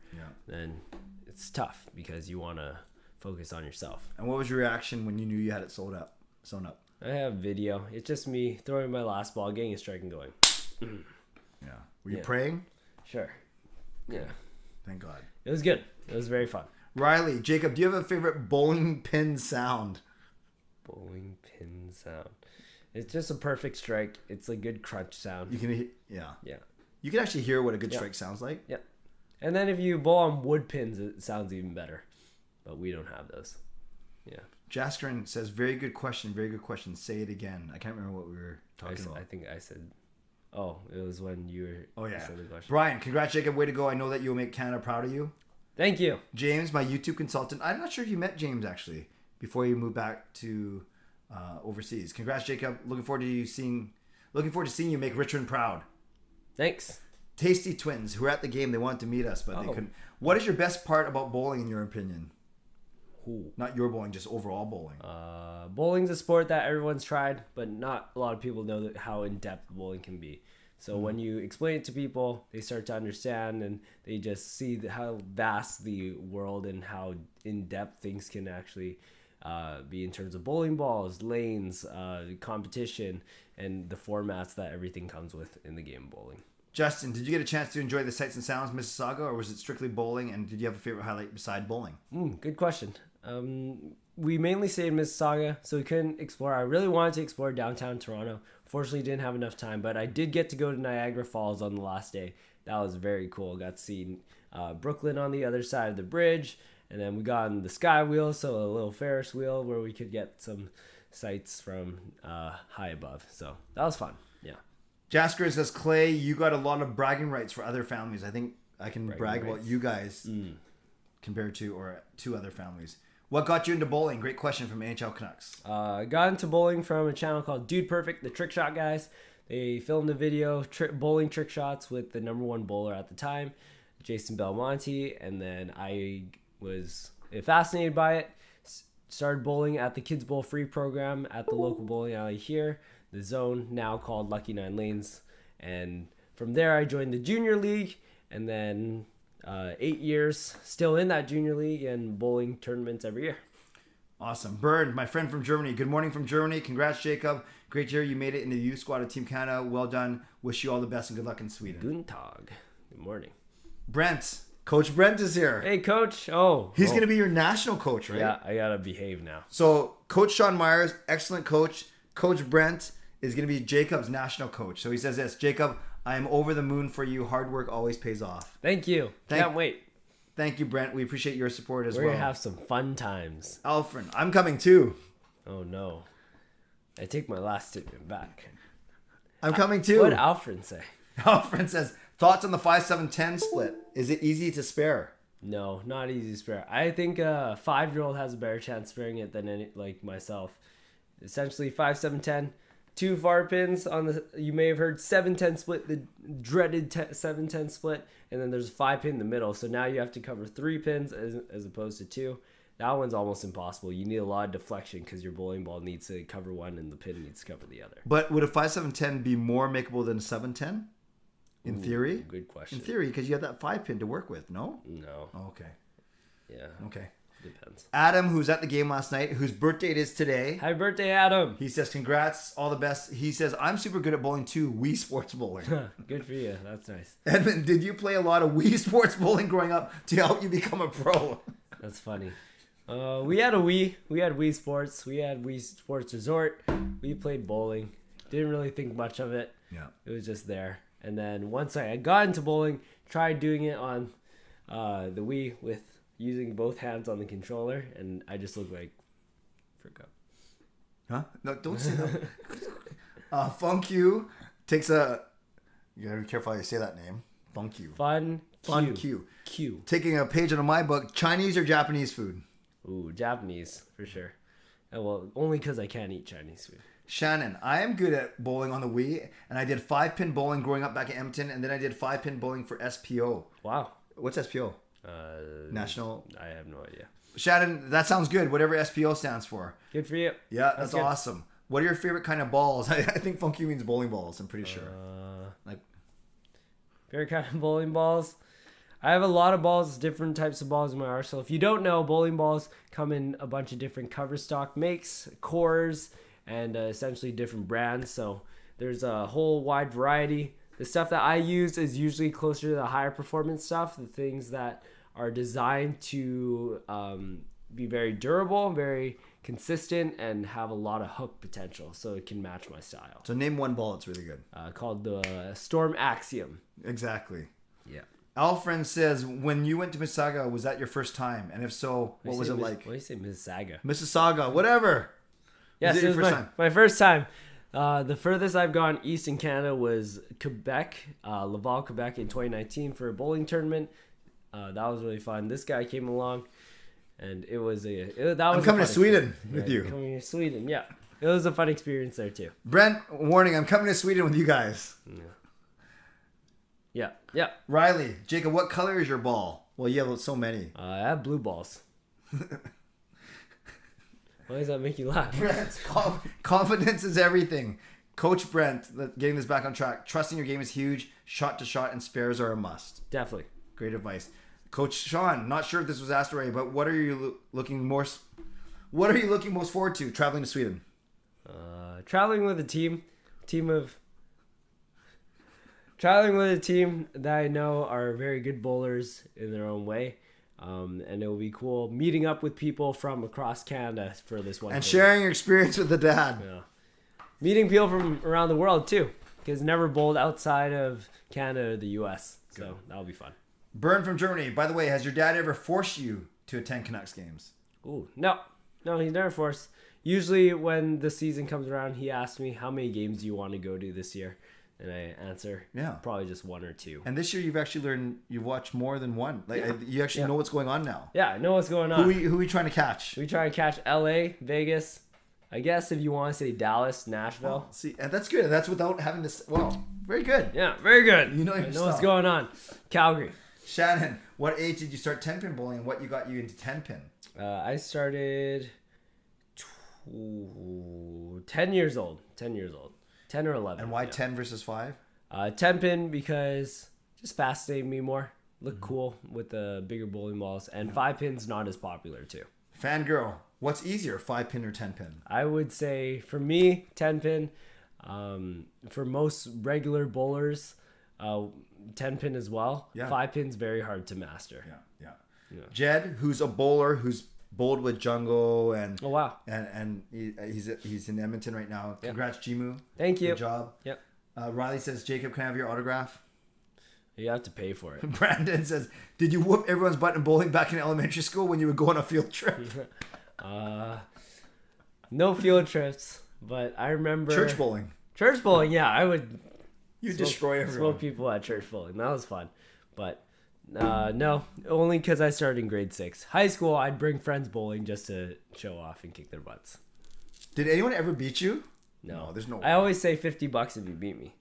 then it's tough, because you want to focus on yourself. And what was your reaction when you knew you had it sewn up? I have video. It's just me throwing my last ball, getting a strike, and going. Yeah. Were you praying? Sure. Yeah. Thank God. It was good. It was very fun. Riley, Jacob, do you have a favorite bowling pin sound? Bowling pin sound. It's just a perfect strike. It's a good crunch sound. You can, yeah. Yeah. You can actually hear what a good strike sounds like. Yep. And then if you bowl on wood pins, it sounds even better. But we don't have those. Yeah. Jaskrin says, very good question. Very good question. Say it again. I can't remember what we were talking about. I think I said, it was when you were. Oh, yeah. The question. Brian, congrats, Jacob. Way to go. I know that you'll make Canada proud of you. Thank you. James, my YouTube consultant. I'm not sure if you met James, actually, before you moved back to overseas. Congrats, Jacob. Looking forward to seeing you make Richmond proud. Thanks. Tasty Twins, who were at the game, they wanted to meet us, but they couldn't. What is your best part about bowling, in your opinion? Not your bowling, just overall bowling. Bowling's a sport that everyone's tried, but not a lot of people know how in-depth bowling can be. So when you explain it to people, they start to understand, and they just see how vast the world and how in-depth things can actually be in terms of bowling balls, lanes, competition, and the formats that everything comes with in the game of bowling. Justin, did you get a chance to enjoy the sights and sounds of Mississauga, or was it strictly bowling? And did you have a favorite highlight beside bowling? Good question. We mainly stayed in Mississauga, so we couldn't explore. I really wanted to explore downtown Toronto. Fortunately, didn't have enough time, but I did get to go to Niagara Falls on the last day. That was very cool. Got to see Brooklyn on the other side of the bridge, and then we got on the Sky Wheel, so a little Ferris wheel where we could get some sights from high above. So that was fun. Yeah. Jasker says, Clay, you got a lot of bragging rights for other families. I think I can brag about you guys compared to other families. What got you into bowling? Great question from NHL Canucks. Got into bowling from a channel called Dude Perfect, the Trick Shot guys. They filmed a video, bowling trick shots with the number one bowler at the time, Jason Belmonte, and then I was fascinated by it. Started bowling at the Kids Bowl Free program at the local bowling alley here, the Zone, now called Lucky 9 Lanes. And from there, I joined the Junior League, and then 8 years still in that Junior League and bowling tournaments every year. Awesome. Bernd, my friend from Germany. Good morning from Germany. Congrats, Jacob. Great to hear you made it into the youth squad of Team Canada. Well done. Wish you all the best and good luck in Sweden. Guten Tag. Good morning. Brent. Coach Brent is here. Hey, Coach. He's going to be your national coach, right? Yeah, I got to behave now. So, Coach Sean Myers, excellent coach. Coach Brent is going to be Jacob's national coach. So, he says this, Jacob, I am over the moon for you. Hard work always pays off. Thank you. Can't wait. Thank you, Brent. We appreciate your support as well. We're going to have some fun times. Alfred, I'm coming too. Oh, no. I take my last statement back. I'm coming too. What did Alfred say? Alfred says, thoughts on the 5-7-10 split? Is it easy to spare? No, not easy to spare. I think a 5-year-old has a better chance sparing it than myself. Essentially, 5-7-10. 2 far pins on the. You may have heard 7-10 split, the dreaded 7-10 split, and then there's a 5 pin in the middle. So now you have to cover 3 pins as opposed to 2. That one's almost impossible. You need a lot of deflection because your bowling ball needs to cover one and the pin needs to cover the other. But would a 5-7-10 be more makeable than a 7-10? In theory? Good question. In theory, because you have that 5 pin to work with, no? No. Oh, okay. Yeah. Okay. Depends. Adam, who's at the game last night, whose birthday it is today. Happy birthday, Adam. He says, congrats, all the best. He says, I'm super good at bowling too. Wii Sports Bowling. Good for you. That's nice. Edmond, did you play a lot of Wii Sports Bowling growing up to help you become a pro? That's funny. We had a Wii. We had Wii Sports. We had Wii Sports Resort. We played bowling. Didn't really think much of it. Yeah. It was just there. And then once I got into bowling, tried doing it on the Wii with using both hands on the controller, and I just looked like frick up. Huh? No, don't say that. Funk You takes a... You gotta be careful how you say that name. Funk You. Fun Q. Q. Taking a page out of my book, Chinese or Japanese food? Ooh, Japanese, for sure. Well, only because I can't eat Chinese food. Shannon, I am good at bowling on the Wii, and I did 5-pin bowling growing up back in Edmonton, and then I did 5-pin bowling for SPO. Wow. What's SPO? National... I have no idea. Shannon, that sounds good, whatever SPO stands for. Good for you. Yeah, that's good. awesome. What are your favorite kind of balls? I think funky means bowling balls, I'm pretty sure. Favorite kind of bowling balls? I have a lot of balls, different types of balls in my arsenal. If you don't know, bowling balls come in a bunch of different cover stock makes, cores, and essentially different brands. So there's a whole wide variety. The stuff that I use is usually closer to the higher performance stuff, the things that are designed to be very durable, very consistent, and have a lot of hook potential, so it can match my style. So name one ball that's really good. Called the Storm Axiom. Exactly. Yeah. Alfred says, when you went to Mississauga, was that your first time? And if so, what was it like? What do you say, Mississauga? Mississauga, whatever. Yes, was it your was first time? my first time. The furthest I've gone east in Canada was Quebec, Laval, Quebec in 2019 for a bowling tournament. That was really fun. This guy came along, and it was I'm coming to Sweden with you. Coming to Sweden, yeah. It was a fun experience there too. Brent, warning, I'm coming to Sweden with you guys. Yeah. Riley, Jacob, what color is your ball? Well, you have so many. I have blue balls. Why does that make you laugh? Brent, confidence is everything. Coach Brent, getting this back on track. Trusting your game is huge. Shot to shot and spares are a must. Definitely. Great advice. Coach Sean, not sure if this was asked already, but what are you looking most forward to traveling to Sweden? Traveling with a team that I know are very good bowlers in their own way. And it will be cool meeting up with people from across Canada for this one. And sharing your experience with the dad. Yeah. Meeting people from around the world too, because never bowled outside of Canada or the US. So that'll be fun. Bern from Germany. By the way, has your dad ever forced you to attend Canucks games? Ooh, no, he's never forced. Usually when the season comes around, he asks me, how many games do you want to go to this year? And I answer, probably just one or two. And this year you've actually learned, you've watched more than one. You actually know what's going on now. Yeah, I know what's going on. Who are we trying to catch? We try to catch LA, Vegas, I guess if you want to say Dallas, Nashville. See, and that's good. That's without having this. Well, very good. Yeah, very good. You know what's going on. Calgary. Shannon, what age did you start 10-pin bowling and what you got you into 10-pin? I started 10 years old. 10 or 11. And why 10 versus 5? 10-pin because just fascinated me more. Look cool with the bigger bowling balls. And 5-pin's not as popular too. Fangirl, what's easier, 5-pin or 10-pin? I would say for me, 10-pin. For most regular bowlers, 10-pin as well. Yeah. 5-pin's very hard to master. Yeah. Jed, who's a bowler, who's bowled with Jungle and oh wow, and he's in Edmonton right now. Congrats, Jimu. Thank you. Good job. Yep. Riley says, Jacob, can I have your autograph? You have to pay for it. Brandon says, did you whoop everyone's butt in bowling back in elementary school when you would go on a field trip? No field trips, but I remember church bowling. Church bowling, yeah, I would. You destroy everyone. Smoke people at church bowling. That was fun, but no, only because I started in grade 6. High school, I'd bring friends bowling just to show off and kick their butts. Did anyone ever beat you? No, there's no way. I always say $50 if you beat me.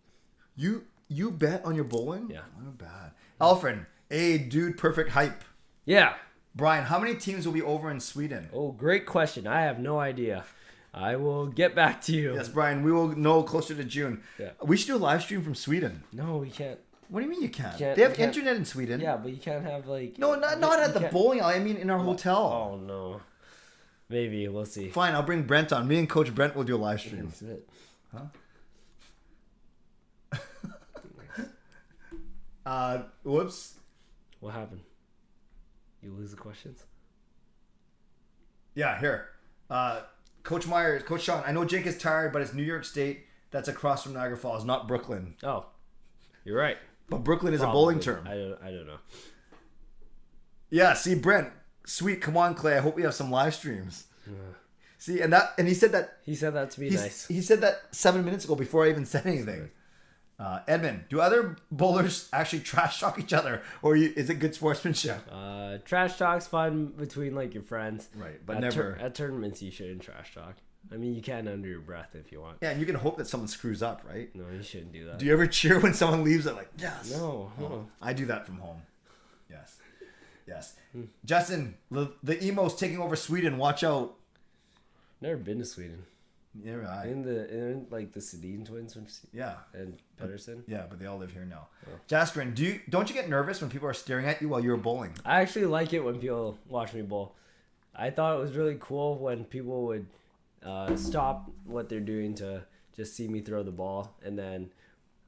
You bet on your bowling? Yeah. Not bad. Alfred, dude, perfect hype. Yeah. Brian, how many teams will be over in Sweden? Oh, great question. I have no idea. I will get back to you. Yes, Brian, we will know closer to June. Yeah. We should do a live stream from Sweden. No, we can't. What do you mean you can't? Can't- They have you can't- internet in Sweden. Yeah, but you can't have like. No, not you at the can't- bowling alley. I mean, in our hotel. Oh no. Maybe we'll see. Fine, I'll bring Brent on. Me and Coach Brent will do a live stream. That's it. Whoops. What happened? You lose the questions? Yeah, here. Coach Myers, Coach Sean, I know Jake is tired, but it's New York State. That's across from Niagara Falls, not Brooklyn. Oh, you're right. But Brooklyn is Probably. a bowling term. I don't know. Yeah, see, Brent, sweet, come on, Clay. I hope we have some live streams. See, and he said that. He said that to be nice. He said that 7 minutes ago before I even said anything. Edmond, do other bowlers actually trash talk each other, or is it good sportsmanship? Trash talk's fun between like your friends, Right, but at never at tournaments. You shouldn't trash talk. I mean, you can under your breath if you want. Yeah, and you can hope that someone screws up, right? No, you shouldn't do that. Do you ever cheer when someone leaves it like, yes? No. I do that from home. Yes. Justin, the emo's taking over Sweden. Watch out. Never been to Sweden. Yeah, right. In like the Sedin twins from and Pedersen. Yeah, but they all live here now. Oh. Jaskrin, don't you get nervous when people are staring at you while you're bowling? I actually like it when people watch me bowl. I thought it was really cool when people would stop what they're doing to just see me throw the ball, and then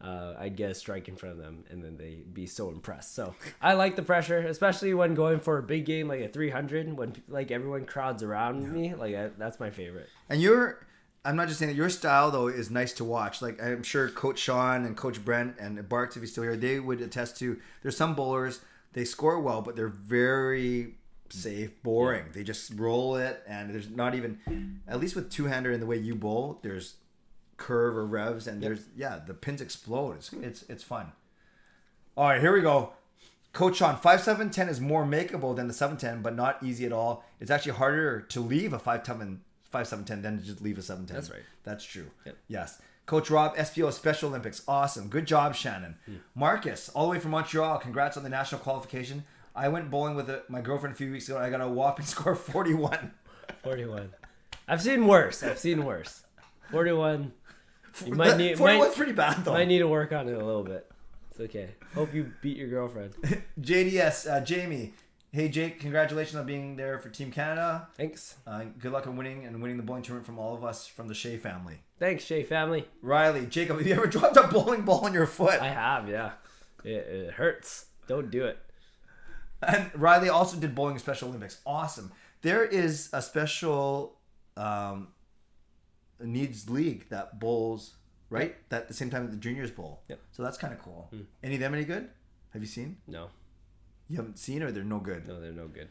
I'd get a strike in front of them, and then they'd be so impressed. So I like the pressure, especially when going for a big game like a 300, when like everyone crowds around me. Like that's my favorite. And I'm not just saying that your style though is nice to watch. Like I'm sure Coach Sean and Coach Brent and Barks, if he's still here, they would attest to. There's some bowlers, they score well, but they're very safe, boring. They just roll it, and there's not even, at least with two-hander in the way you bowl, there's curve or revs, and the pins explode. It's fun. All right, here we go. Coach Sean, 5-7-10 is more makeable than the 7-10, but not easy at all. It's actually harder to leave a 5-7-10 than to just leave a 7-10. That's right. That's true. Yep. Yes. Coach Rob, SPO Special Olympics. Awesome. Good job, Shannon. Marcus, all the way from Montreal. Congrats on the national qualification. I went bowling with my girlfriend a few weeks ago, and I got a whopping score of 41. 41. I've seen worse. 41. You might need 41's pretty bad, though. Might need to work on it a little bit. It's okay. Hope you beat your girlfriend. JDS, Jamie. Hey, Jake, congratulations on being there for Team Canada. Thanks. Good luck on winning the bowling tournament from all of us from the Shea family. Thanks, Shea family. Riley, Jacob, have you ever dropped a bowling ball on your foot? I have, yeah. It hurts. Don't do it. And Riley also did bowling Special Olympics. Awesome. There is a special needs league that bowls, right? That at the same time that the juniors bowl. Yep. So that's kind of cool. Any of them any good? Have you seen? No. You haven't seen, or they're no good? No, they're no good.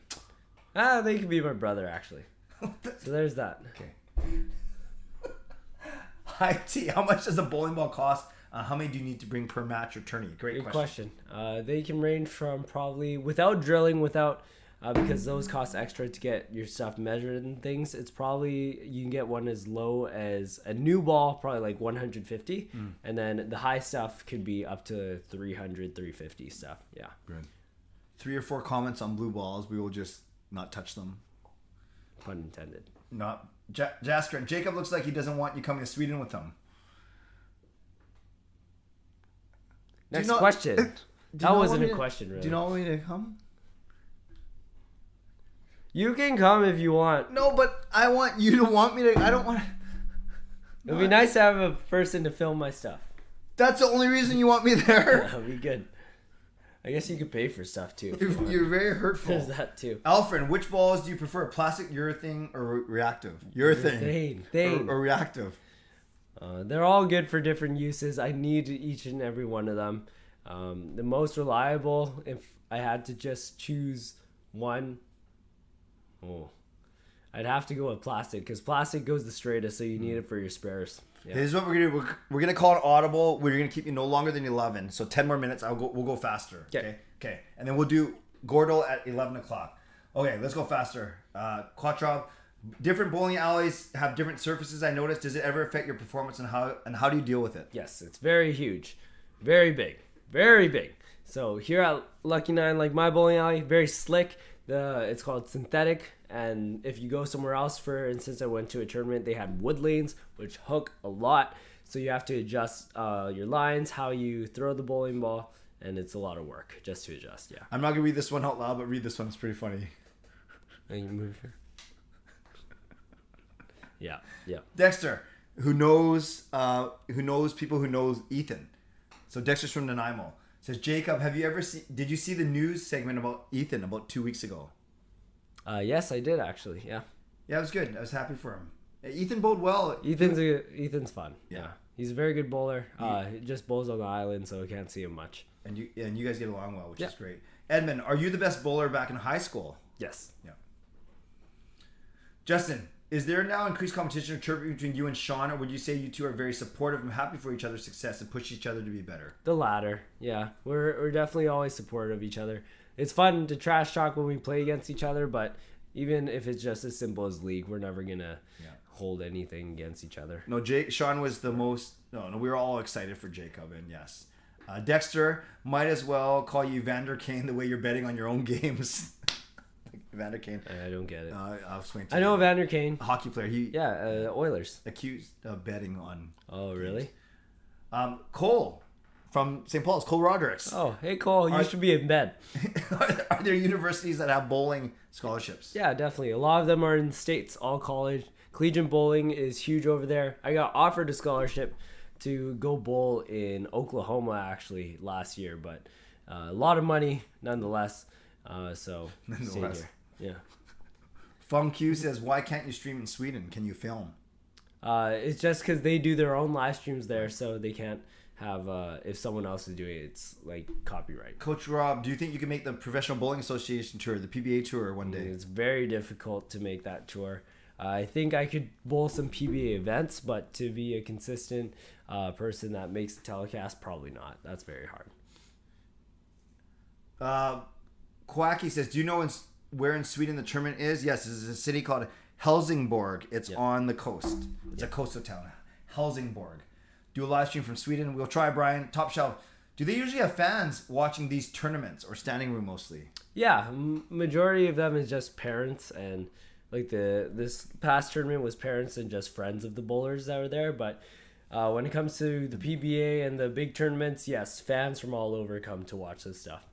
They could be my brother, actually. So there's that. Okay. Hi, T. How much does a bowling ball cost? How many do you need to bring per match or tourney? Great question. They can range from probably, without drilling, because those cost extra to get your stuff measured and things, it's probably, you can get one as low as a new ball, probably like 150. And then the high stuff could be up to 300, 350 stuff. Yeah. Good. 3 or 4 comments on blue balls. We will just not touch them. Pun intended. Not Jasker. And Jacob looks like he doesn't want you coming to Sweden with him. Next question. That wasn't a question, really. Do you not want me to come? You can come if you want. No, but I want you to want me to. I don't want to. It'd be nice to have a person to film my stuff. That's the only reason you want me there? That would be good. I guess you could pay for stuff too. You're very hurtful. There's that too. Alfred, which balls do you prefer? Plastic, urethane, or reactive? Urethane. Or reactive. They're all good for different uses. I need each and every one of them. The most reliable, if I had to just choose one, I'd have to go with plastic, because plastic goes the straightest, so you need it for your spares. Yeah. This is what we're gonna do. We're gonna call it audible. We're gonna keep you no longer than 11. So 10 more minutes. We'll go faster. Okay. And then we'll do Gordle at 11 o'clock. Okay, let's go faster. Quattrop. Different bowling alleys have different surfaces. I noticed. Does it ever affect your performance, and how do you deal with it? Yes, it's very huge, very big, very big. So here at Lucky 9, like my bowling alley, very slick. It's called synthetic, and if you go somewhere else, for instance, I went to a tournament, they had wood lanes, which hook a lot, so you have to adjust your lines, how you throw the bowling ball, and it's a lot of work just to adjust. Yeah. I'm not gonna read this one out loud, but read this one. It's pretty funny. And you move here. Yeah. Yeah. Dexter, who knows people who knows Ethan. So Dexter's from Nanaimo. Says, Jacob, did you see the news segment about Ethan about 2 weeks ago? Yes, I did actually. Yeah. Yeah, it was good. I was happy for him. Ethan bowled well. Ethan's fun. Yeah. He's a very good bowler. He just bowls on the island, so I can't see him much. And you guys get along well, which is great. Edmond, are you the best bowler back in high school? Yes. Yeah. Justin, is there now increased competition or chirping between you and Sean, or would you say you two are very supportive and happy for each other's success and push each other to be better? The latter. Yeah. We're definitely always supportive of each other. It's fun to trash talk when we play against each other, but even if it's just as simple as league, we're never gonna hold anything against each other. No, Sean was the most. No, we were all excited for Jacob, and yes, Dexter, might as well call you Vander Kane the way you're betting on your own games. Vander Kane. I don't get it. I'll explain to I you. know Vander Kane. A hockey player. Oilers. Accused of betting on. Oh, really? Cole from St. Paul's, Cole Rodericks. Oh, hey Cole, you should be in bed. Are there universities that have bowling scholarships? Yeah, definitely. A lot of them are in states, all college. Collegiate bowling is huge over there. I got offered a scholarship to go bowl in Oklahoma actually last year, but a lot of money nonetheless. Nonetheless. Yeah. Fung Q says, why can't you stream in Sweden? Can you film? It's just because they do their own live streams there, so they can't have if someone else is doing it, it's like copyright. Coach Rob, do you think you can make the Professional Bowling Association tour, the PBA tour, one day? It's very difficult to make that tour. I think I could bowl some PBA events, but to be a consistent person that makes the telecast, probably not. That's very hard. Quacky says, do you know where in Sweden the tournament is? Yes, this is a city called Helsingborg. It's on the coast. It's a coastal town. Helsingborg. Do a live stream from Sweden. We'll try, Brian. Top Shelf. Do they usually have fans watching these tournaments or standing room mostly? Yeah, majority of them is just parents, and like this past tournament was parents and just friends of the bowlers that were there. But when it comes to the PBA and the big tournaments, yes, fans from all over come to watch this stuff.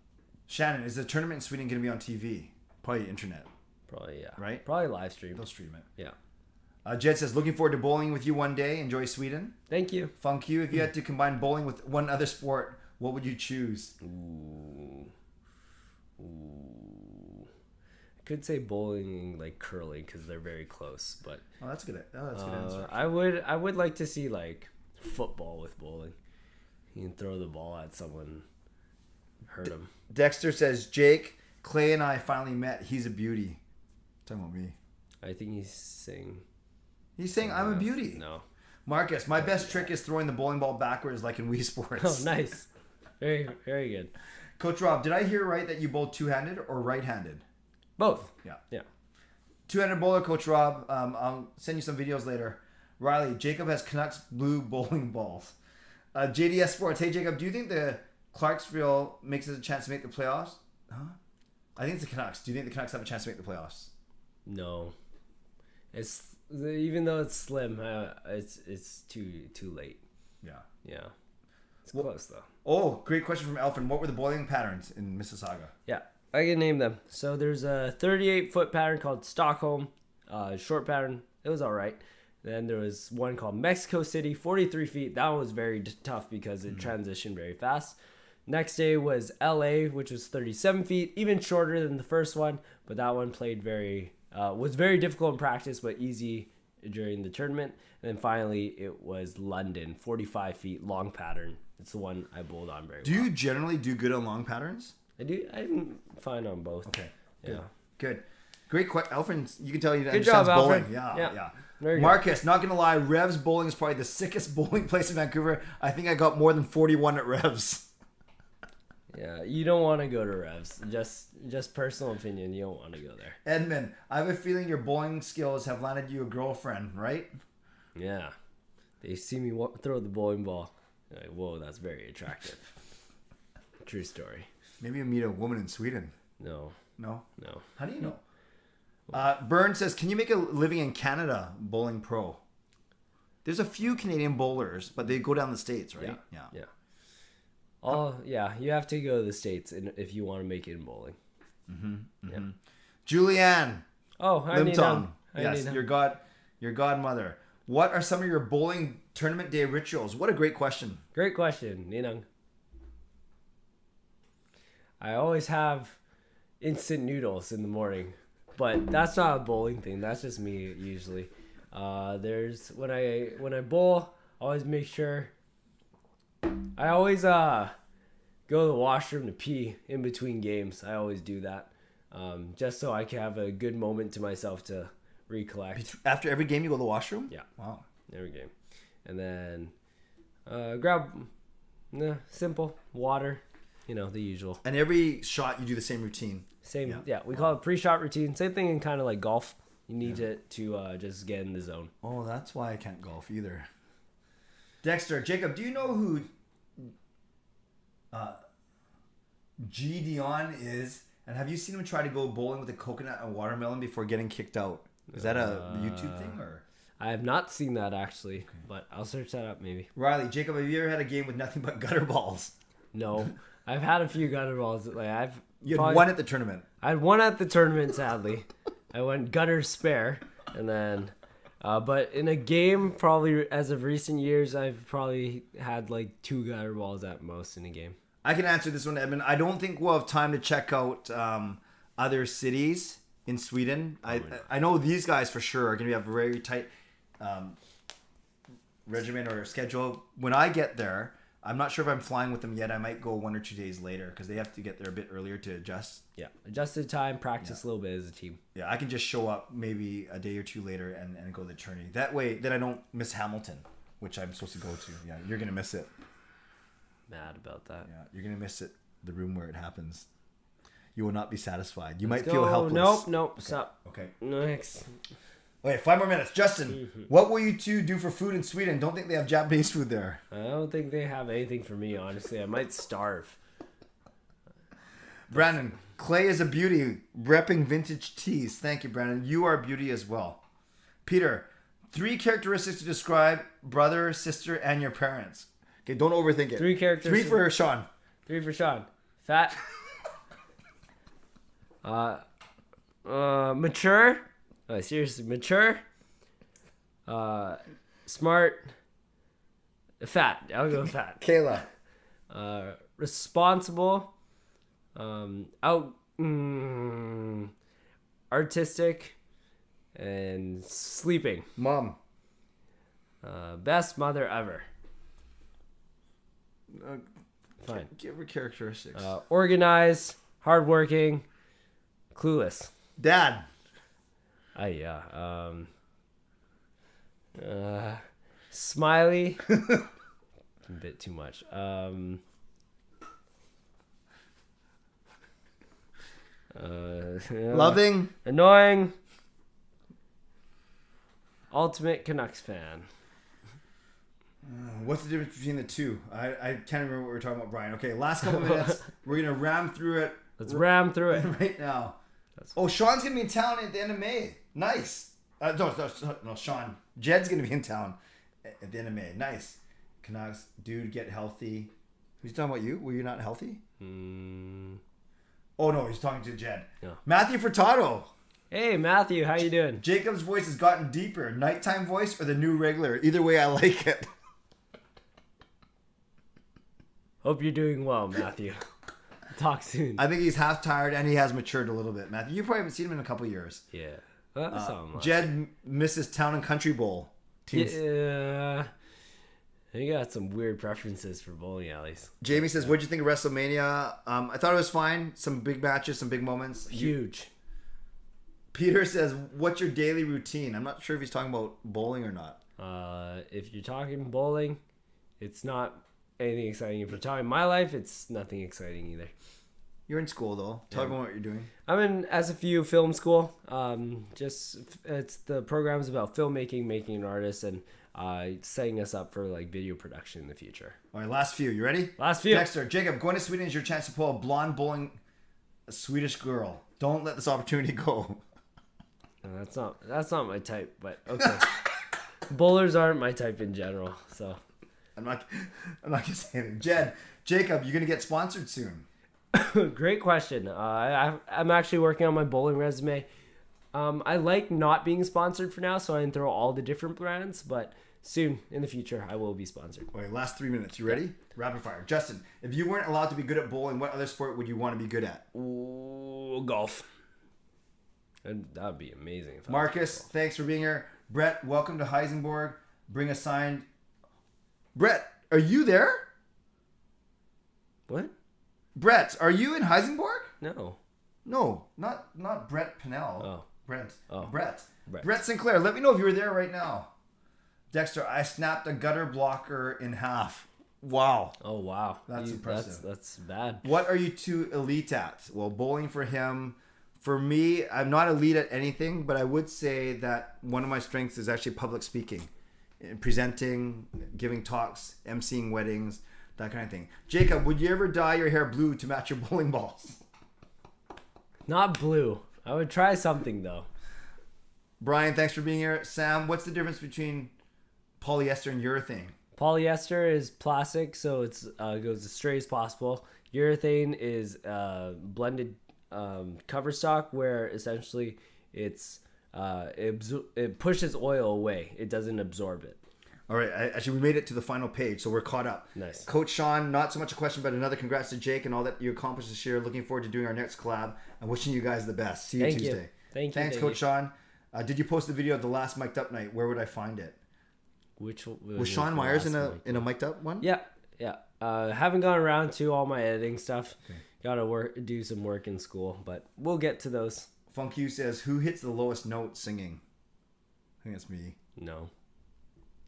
Shannon, is the tournament in Sweden going to be on TV? Probably internet. Probably, yeah. Right? Probably live stream. They'll stream it. Yeah. Jed says, looking forward to bowling with you one day. Enjoy Sweden. Thank you. Funk you. If you had to combine bowling with one other sport, what would you choose? Ooh. I could say bowling, like curling, because they're very close. But that's good. That's a good answer. I would like to see like football with bowling. You can throw the ball at someone, hurt him. Dexter says, Jake, Clay and I finally met. He's a beauty. Talking about me. I think he's saying... He's saying I'm a beauty. No. Marcus, my best trick is throwing the bowling ball backwards like in Wii Sports. Oh, nice. Very, very good. Coach Rob, did I hear right that you bowl two-handed or right-handed? Both. Yeah. Yeah. Two-handed bowler, Coach Rob. I'll send you some videos later. Riley, Jacob has Canucks blue bowling balls. JDS Sports, hey Jacob, do you think the Clarksville makes it a chance to make the playoffs? Huh? I think it's the Canucks. Do you think the Canucks have a chance to make the playoffs? No. It's even though it's slim, it's too late. Yeah. Yeah. It's close though. Oh, great question from Elfin. What were the bowling patterns in Mississauga? Yeah, I can name them. So there's a 38-foot pattern called Stockholm, short pattern. It was all right. Then there was one called Mexico City, 43 feet. That one was very tough because it transitioned very fast. Next day was LA, which was 37 feet, even shorter than the first one, but that one played was very difficult in practice, but easy during the tournament. And then finally, it was London, 45 feet, long pattern. It's the one I bowled on very well. Do you generally do good on long patterns? I do. I'm fine on both. Okay. Yeah. Good. Great question. Alfred, you can tell you good job, bowling. Alfred. Yeah. Very Marcus, not going to lie, Revs Bowling is probably the sickest bowling place in Vancouver. I think I got more than 41 at Revs. Yeah, you don't want to go to Revs. Just personal opinion, you don't want to go there. Edmund, I have a feeling your bowling skills have landed you a girlfriend, right? Yeah. They see me throw the bowling ball. They're like, whoa, that's very attractive. True story. Maybe you meet a woman in Sweden. No. No? No. How do you know? Byrne says, can you make a living in Canada bowling pro? There's a few Canadian bowlers, but they go down the States, right? Yeah. Yeah, you have to go to the States if you want to make it in bowling. Yeah. Julianne. Oh, hi, Limtong. Nina. Yes, your godmother. What are some of your bowling tournament day rituals? What a great question. Great question, Ninang. I always have instant noodles in the morning, but that's not a bowling thing. That's just me usually. There's when I bowl, I always make sure. I always go to the washroom to pee in between games. I always do that, just so I can have a good moment to myself to recollect. After every game, you go to the washroom? Yeah. Wow. Every game, and then grab simple water. The usual. And every shot, you do the same routine. We call it pre-shot routine. Same thing in kind of like golf. You need it to just get in the zone. Oh, that's why I can't golf either. Dexter, Jacob, do you know who G. Dion is? And have you seen him try to go bowling with a coconut and watermelon before getting kicked out? Is that a YouTube thing or? I have not seen that actually, but I'll search that up maybe. Riley, Jacob, have you ever had a game with nothing but gutter balls? No. I've had a few gutter balls. You had one at the tournament. I had one at the tournament, sadly. I went gutter spare, and then, but in a game, probably as of recent years, I've probably had like 2 gutter balls at most in a game. I can answer this one, Edmund. I don't think we'll have time to check out other cities in Sweden. I know these guys for sure are going to have a very tight regimen or schedule. When I get there, I'm not sure if I'm flying with them yet. I might go 1 or 2 days later because they have to get there a bit earlier to adjust. Yeah, adjusted time, practice a little bit as a team. Yeah, I can just show up maybe a day or 2 later and go to the tourney. That way, then I don't miss Hamilton, which I'm supposed to go to. Yeah, you're going to miss it. Mad about that. Yeah, you're going to miss it, the room where it happens. You will not be satisfied. You might feel helpless. Nope, okay. Stop. Okay. Next. Okay, 5 more minutes. Justin, what will you two do for food in Sweden? Don't think they have Japanese food there. I don't think they have anything for me, honestly. I might starve. Brandon, Clay is a beauty, repping vintage tees. Thank you, Brandon. You are a beauty as well. Peter, 3 characteristics to describe brother, sister, and your parents. Okay, don't overthink it. 3 characters. 3 for Sean. 3 for Sean. Fat. Mature. Oh, seriously, mature. Smart. Fat. I'll go fat. Kayla. Responsible. Artistic. And sleeping. Mom. Best mother ever. Fine. Give her characteristics. Organized. Hardworking. Clueless. Dad. Smiley. A bit too much. Loving. Annoying. Ultimate Canucks fan. What's the difference between the two? I can't remember what we were talking about, Brian. Okay, last couple minutes. We're going to ram through it. Let's ram through it. Right now. Sean's going to be in town at the end of May. Nice. No, Sean. Jed's going to be in town at the end of May. Nice. Canucks, dude, get healthy. Who's talking about you? Were you not healthy? Oh, no, he's talking to Jed. No. Matthew Furtado. Hey, Matthew, how you doing? Jacob's voice has gotten deeper. Nighttime voice or the new regular? Either way, I like it. Hope you're doing well, Matthew. Talk soon. I think he's half tired and he has matured a little bit. Matthew, you probably haven't seen him in a couple of years. Yeah. Jed misses Town and Country Bowl. Teams. Yeah. You got some weird preferences for bowling alleys. Jamie says, what'd you think of WrestleMania? I thought it was fine. Some big matches, some big moments. Huge. Peter says, what's your daily routine? I'm not sure if he's talking about bowling or not. If you're talking bowling, it's not anything exciting. If you're talking my life, it's nothing exciting either. You're in school, though. Tell everyone what you're doing. I'm in SFU film school. It's the program's about filmmaking, making an artist, and setting us up for like video production in the future. All right, last few. You ready? Last few. Dexter, Jacob, going to Sweden is your chance to pull a blonde bowling Swedish girl. Don't let this opportunity go. No, that's not my type, but okay. Bowlers aren't my type in general, so I'm not gonna say anything. Jacob, you're gonna get sponsored soon. Great question. I'm actually working on my bowling resume. I like not being sponsored for now, so I can throw all the different brands, but soon in the future I will be sponsored. Okay, last 3 minutes. You ready? Rapid fire. Justin, if you weren't allowed to be good at bowling, what other sport would you want to be good at? Ooh, golf. And that'd be amazing. If Marcus, thanks for being here. Brett, welcome to Hsmfangirl. Bring a signed. Brett, are you there? What? Brett, are you in Hsmfangirl? No. No, not Brett Pinnell. Oh. Brent. Oh. Brett. Brett. Brett Sinclair, let me know if you were there right now. Dexter, I snapped a gutter blocker in half. Wow. Oh, wow. That's impressive. That's bad. What are you two elite at? Well, bowling for him. For me, I'm not elite at anything, but I would say that one of my strengths is actually public speaking, presenting, giving talks, emceeing weddings, that kind of thing. Jacob, would you ever dye your hair blue to match your bowling balls? Not blue. I would try something, though. Brian, thanks for being here. Sam, what's the difference between polyester and urethane? Polyester is plastic, so it goes as straight as possible. Urethane is blended cover stock, where essentially it pushes oil away. It doesn't absorb it. All right, actually, we made it to the final page, so we're caught up. Nice. Coach Sean, not so much a question, but another congrats to Jake and all that you accomplished this year. Looking forward to doing our next collab and wishing you guys the best. See you Thank Tuesday. You. Thank Thanks, you. Coach Sean. Did you post the video of the last mic'd up night? Where would I find it? Which was Sean Myers in a mic'd up one? Yeah. Haven't gone around to all my editing stuff. Okay. Gotta do some work in school, but we'll get to those. Funk U says, who hits the lowest note singing? I think it's me. No.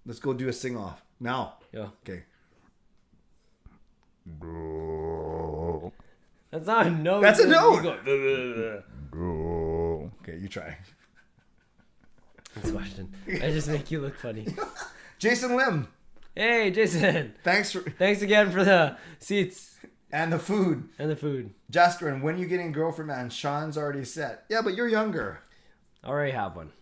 Let's go do a sing off now. Yeah. Okay. That's not a note. That's a note. Okay, you try. Next question. I just make you look funny. Jason Lim. Hey, Jason. Thanks again for the seats. And the food. Jasper, and when you getting a girlfriend, man? Sean's already set. Yeah, but you're younger. I already have one.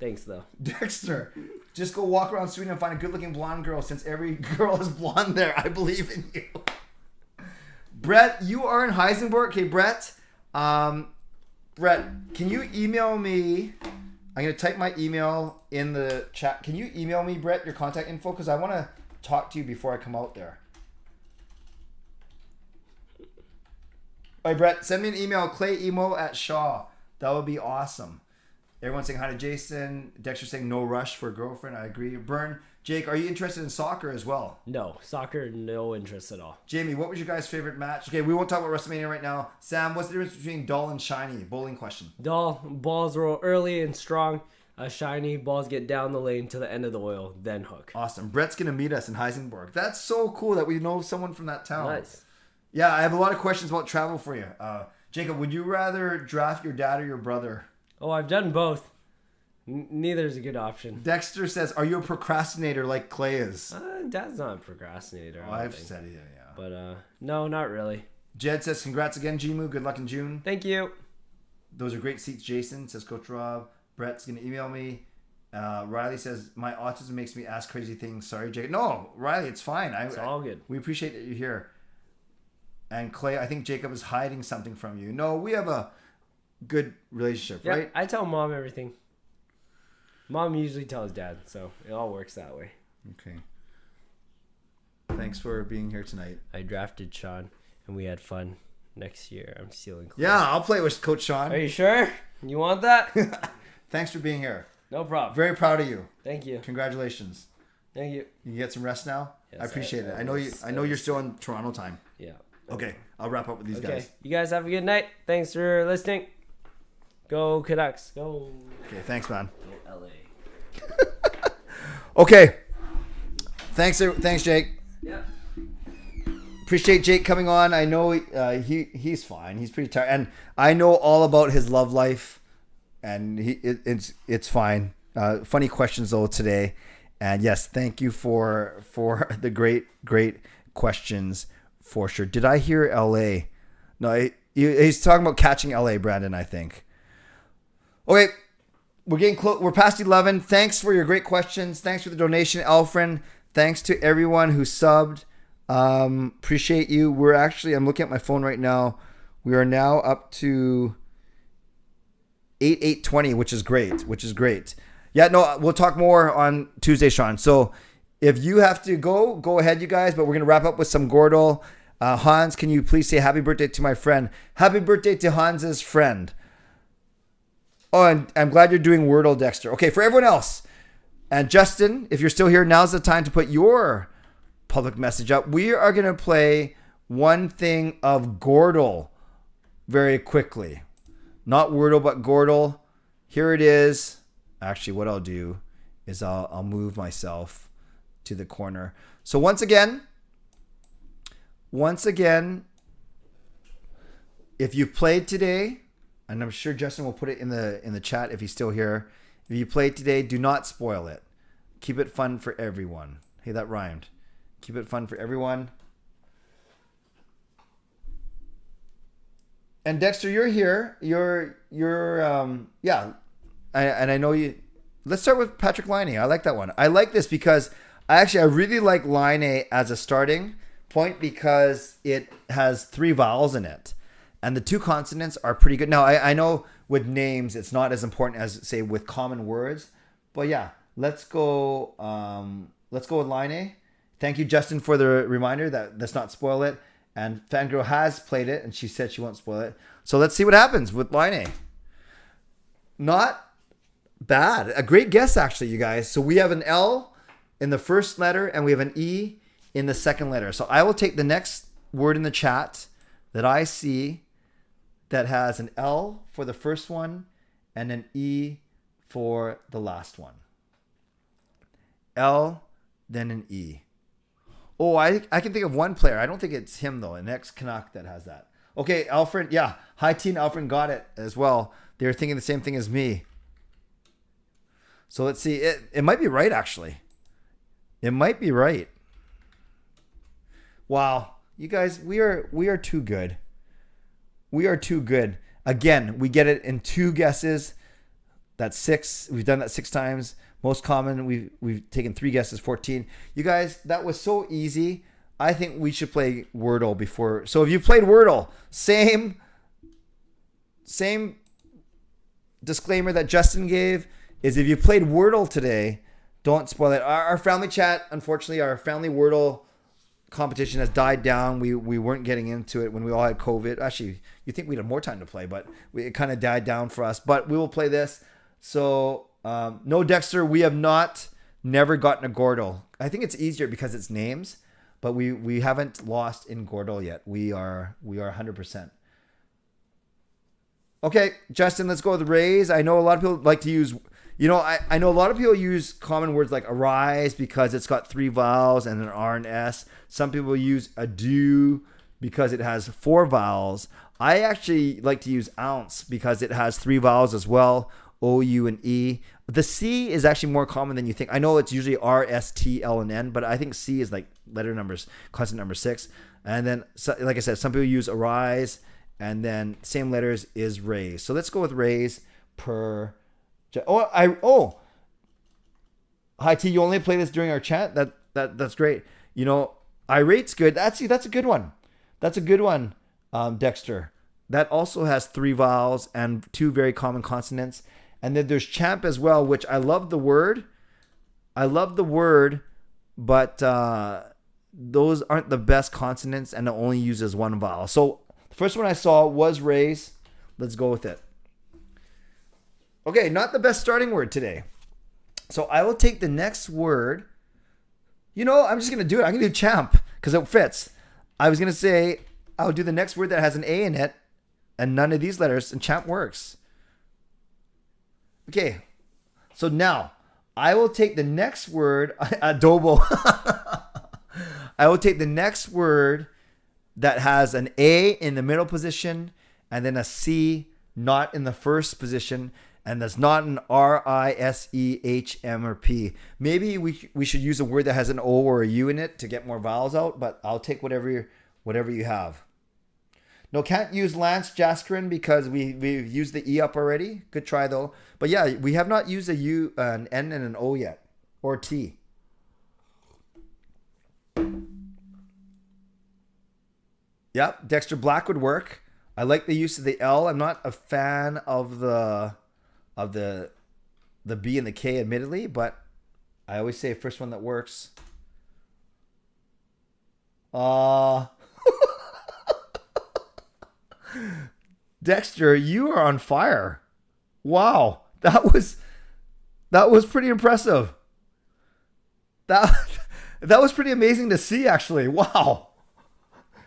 Thanks, though. Dexter, just go walk around Sweden and find a good-looking blonde girl, since every girl is blonde there. I believe in you. Brett, you are in Hsmfangirl. Okay, Brett. Brett, can you email me? I'm going to type my email in the chat. Can you email me, Brett, your contact info? Because I want to talk to you before I come out there. All right, Brett, send me an email, clayemo@shaw. That would be awesome. Everyone's saying hi to Jason. Dexter saying no rush for a girlfriend. I agree. Burn. Jake, are you interested in soccer as well? No. Soccer, no interest at all. Jamie, what was your guys' favorite match? Okay, we won't talk about WrestleMania right now. Sam, what's the difference between dull and shiny? Bowling question. Dull, balls roll early and strong. Shiny, balls get down the lane to the end of the oil, then hook. Awesome. Brett's going to meet us in Hsmfangirl. That's so cool that we know someone from that town. Nice. Yeah, I have a lot of questions about travel for you. Jacob, would you rather draft your dad or your brother? Oh, I've done both. Neither is a good option. Dexter says, are you a procrastinator like Clay is? Dad's not a procrastinator. Oh, I've said it, yeah. But no, not really. Jed says, congrats again, Jimu. Good luck in June. Thank you. Those are great seats, Jason, says Coach Rob. Brett's going to email me. Riley says, my autism makes me ask crazy things. Sorry, Jacob. No, Riley, it's fine. It's all good. We appreciate that you're here. And Clay, I think Jacob is hiding something from you. No, we have a good relationship, yeah, right? I tell Mom everything. Mom usually tells Dad, so it all works that way. Okay. Thanks for being here tonight. I drafted Sean, and we had fun. Next year, I'm stealing Clay. Yeah, I'll play with Coach Sean. Are you sure? You want that? Thanks for being here. No problem. Very proud of you. Thank you. Congratulations. Thank you. You can get some rest now? Yes, I appreciate it. I know you're still in Toronto time. Yeah. Okay, I'll wrap up with these guys. You guys have a good night. Thanks for listening. Go Canucks. Go. Okay, thanks, man. Go LA. Okay. Thanks, Jake. Yeah. Appreciate Jake coming on. I know he's fine. He's pretty tired, and I know all about his love life, and it's fine. Funny questions though today, and yes, thank you for the great questions for sure. Did I hear L.A.? No, he's talking about catching L.A. Brandon, I think. Okay. We're getting close. We're past 11. Thanks for your great questions. Thanks for the donation, Alfred. Thanks to everyone who subbed. Appreciate you. I'm looking at my phone right now. We are now up to 820, which is great. Yeah, no, we'll talk more on Tuesday, Sean. So if you have to go ahead, you guys, but we're going to wrap up with some Gordle. Hans, can you please say happy birthday to my friend? Happy birthday to Hans's friend. Oh, and I'm glad you're doing Wordle, Dexter. Okay, for everyone else. And Justin, if you're still here, now's the time to put your public message up. We are going to play one thing of Gordle very quickly. Not Wordle, but Gordle. Here it is. Actually, what I'll do is I'll move myself to the corner. So once again, if you've played today, and I'm sure Justin will put it in the chat if he's still here. If you played today, do not spoil it. Keep it fun for everyone. Hey, that rhymed. Keep it fun for everyone. And Dexter, you're here. I know you. Let's start with Patrick Laine. I like that one. I like this because I really like Laine as a starting point because it has 3 vowels in it. And the 2 consonants are pretty good. Now, I know with names, it's not as important as, say, with common words. But yeah, let's go with Laine. Thank you, Justin, for the reminder that let's not spoil it. And Fangirl has played it, and she said she won't spoil it. So let's see what happens with Laine. Not bad. A great guess, actually, you guys. So we have an L in the first letter, and we have an E in the second letter. So I will take the next word in the chat that I see that has an L for the first one and an E for the last one. L, then an E. Oh, I can think of one player. I don't think it's him, though. An ex-Canuck that has that. Okay, Alfred. Yeah, High Teen Alfred got it as well. They're thinking the same thing as me. So let's see. It might be right, actually. It might be right. Wow. You guys, we are too good. We are too good. Again, we get it in 2 guesses. That's 6. We've done that 6 times. Most common, we've taken 3 guesses, 14. You guys, that was so easy. I think we should play Wordle before. So if you played Wordle, same disclaimer that Justin gave is if you played Wordle today, don't spoil it. Our family chat, unfortunately, our family Wordle competition has died down. We weren't getting into it when we all had COVID. Actually, you think we'd have more time to play, but it kind of died down for us. But we will play this. So no, Dexter, we have never gotten a Gordle. I think it's easier because it's names, but we haven't lost in Gordle yet. We are 100%. Okay, Justin, let's go with raise. I know a lot of people like to use. I know a lot of people use common words like arise because it's got 3 vowels and an R and S. Some people use ado because it has 4 vowels. I actually like to use ounce because it has 3 vowels as well, O, U, and E. The C is actually more common than you think. I know it's usually R, S, T, L, and N, but I think C is like letter numbers, consonant number 6. And then, like I said, some people use arise, and then same letters is raise. So let's go with raise per... Hi T, you only play this during our chat. That's great. Irate's good. That's a good one. That's a good one, Dexter. That also has 3 vowels and 2 very common consonants. And then there's champ as well, which I love the word. But those aren't the best consonants, and it only uses 1 vowel. So the first one I saw was raise. Let's go with it. Okay, not the best starting word today. So I will take the next word. I'm just going to do it. I'm going to do champ because it fits. I was going to say I'll do the next word that has an A in it and none of these letters, and champ works. Okay, so now I will take the next word, adobo. I will take the next word that has an A in the middle position and then a C not in the first position. And that's not an R, I, S, E, H, M, or P. Maybe we should use a word that has an O or a U in it to get more vowels out, but I'll take whatever you have. No, can't use Lance Jaskrin because we've used the E up already. Good try, though. But yeah, we have not used a U, an N, and an O yet, or T. Yep, Dexter Black would work. I like the use of the L. I'm not a fan of the B and the K, admittedly, but I always say first one that works. Dexter, you are on fire. Wow, that was pretty impressive. That was pretty amazing to see, actually. Wow.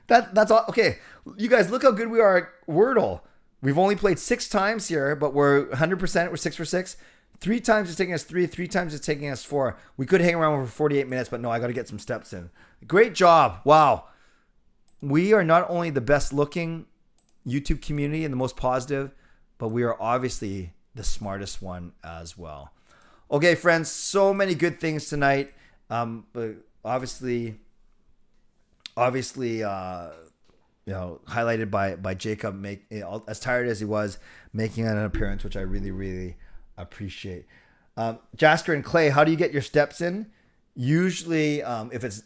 That's all. Okay, you guys, look how good we are at Wordle. We've only played 6 times here, but we're 100%. We're 6 for 6. 3 times it's taking us 3. 3 times it's taking us 4. We could hang around for 48 minutes, but no, I got to get some steps in. Great job. Wow. We are not only the best looking YouTube community and the most positive, but we are obviously the smartest one as well. Okay, friends, so many good things tonight. But obviously, highlighted by Jacob, as tired as he was, making an appearance, which I really, really appreciate. Jasper and Clay, how do you get your steps in? Usually, if it's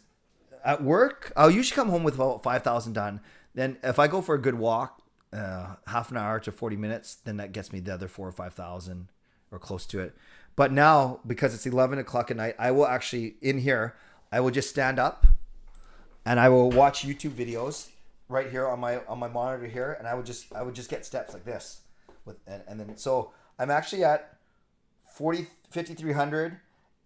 at work, I'll usually come home with about 5,000 done. Then if I go for a good walk, half an hour to 40 minutes, then that gets me the other 4,000 or 5,000 or close to it. But now, because it's 11 o'clock at night, I will actually, in here, I will just stand up and I will watch YouTube videos right here on my monitor here, and I would just get steps like this, and then so I'm actually at 5,300,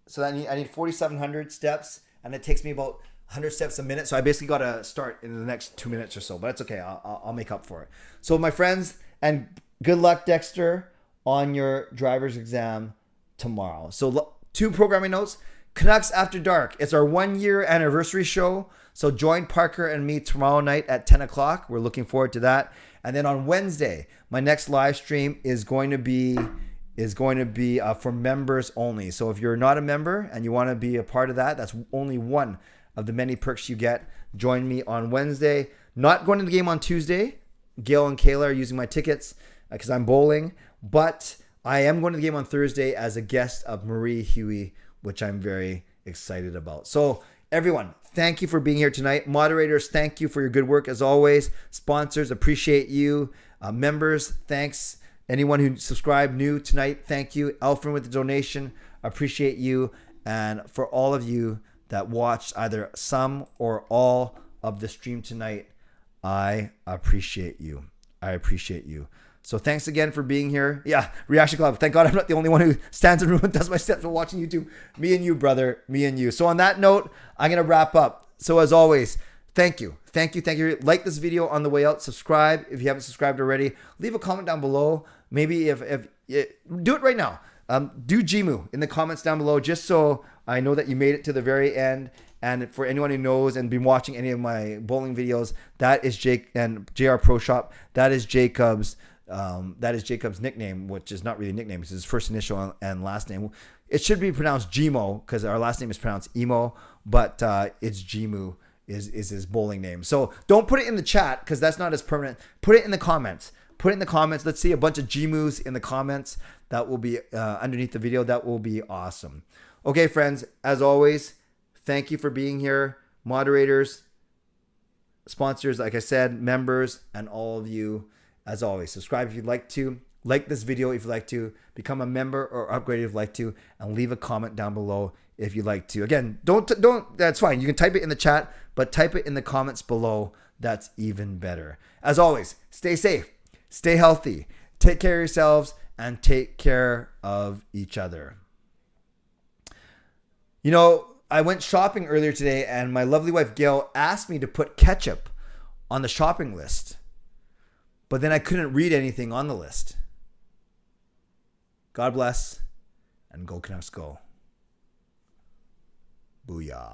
so I need 4,700 steps, and it takes me about 100 steps a minute. So I basically got to start in the next 2 minutes or so, but it's okay. I'll make up for it. So my friends, and good luck, Dexter, on your driver's exam tomorrow. So 2 programming notes. Canucks After Dark. It's our 1-year anniversary show. So join Parker and me tomorrow night at 10 o'clock. We're looking forward to that. And then on Wednesday, my next live stream is going to be for members only. So if you're not a member and you want to be a part of that, that's only one of the many perks you get. Join me on Wednesday. Not going to the game on Tuesday. Gail and Kayla are using my tickets because I'm bowling. But I am going to the game on Thursday as a guest of Marie Huey, which I'm very excited about. So everyone, thank you for being here tonight. Moderators, thank you for your good work as always. Sponsors, appreciate you. Members, thanks. Anyone who subscribed new tonight, thank you. Alfred with the donation, appreciate you. And for all of you that watched either some or all of the stream tonight, I appreciate you. I appreciate you. So thanks again for being here. Yeah, Reaction Club. Thank God I'm not the only one who stands in the room and does my steps while watching YouTube. Me and you, brother. Me and you. So on that note, I'm going to wrap up. So as always, thank you. Thank you. Thank you. Like this video on the way out. Subscribe if you haven't subscribed already. Leave a comment down below. Maybe if do it right now. Do Gmu in the comments down below, just so I know that you made it to the very end. And for anyone who knows and been watching any of my bowling videos, that is Jake and JR Pro Shop. That is Jacob's nickname, which is not really a nickname. It's his first initial and last name. It should be pronounced Gmo because our last name is pronounced Emo, but it's Gmu is his bowling name. So don't put it in the chat because that's not as permanent. Put it in the comments. Put it in the comments. Let's see a bunch of Gmus in the comments. That will be underneath the video. That will be awesome. Okay, friends, as always, thank you for being here. Moderators, sponsors, like I said, members, and all of you. As always, subscribe if you'd like to. Like this video if you'd like to. Become a member or upgrade if you'd like to. And leave a comment down below if you'd like to. Again, don't. That's fine. You can type it in the chat, but type it in the comments below. That's even better. As always, stay safe. Stay healthy. Take care of yourselves and take care of each other. You know, I went shopping earlier today and my lovely wife Gail asked me to put ketchup on the shopping list. But then I couldn't read anything on the list. God bless, and go Canucks go. Booyah.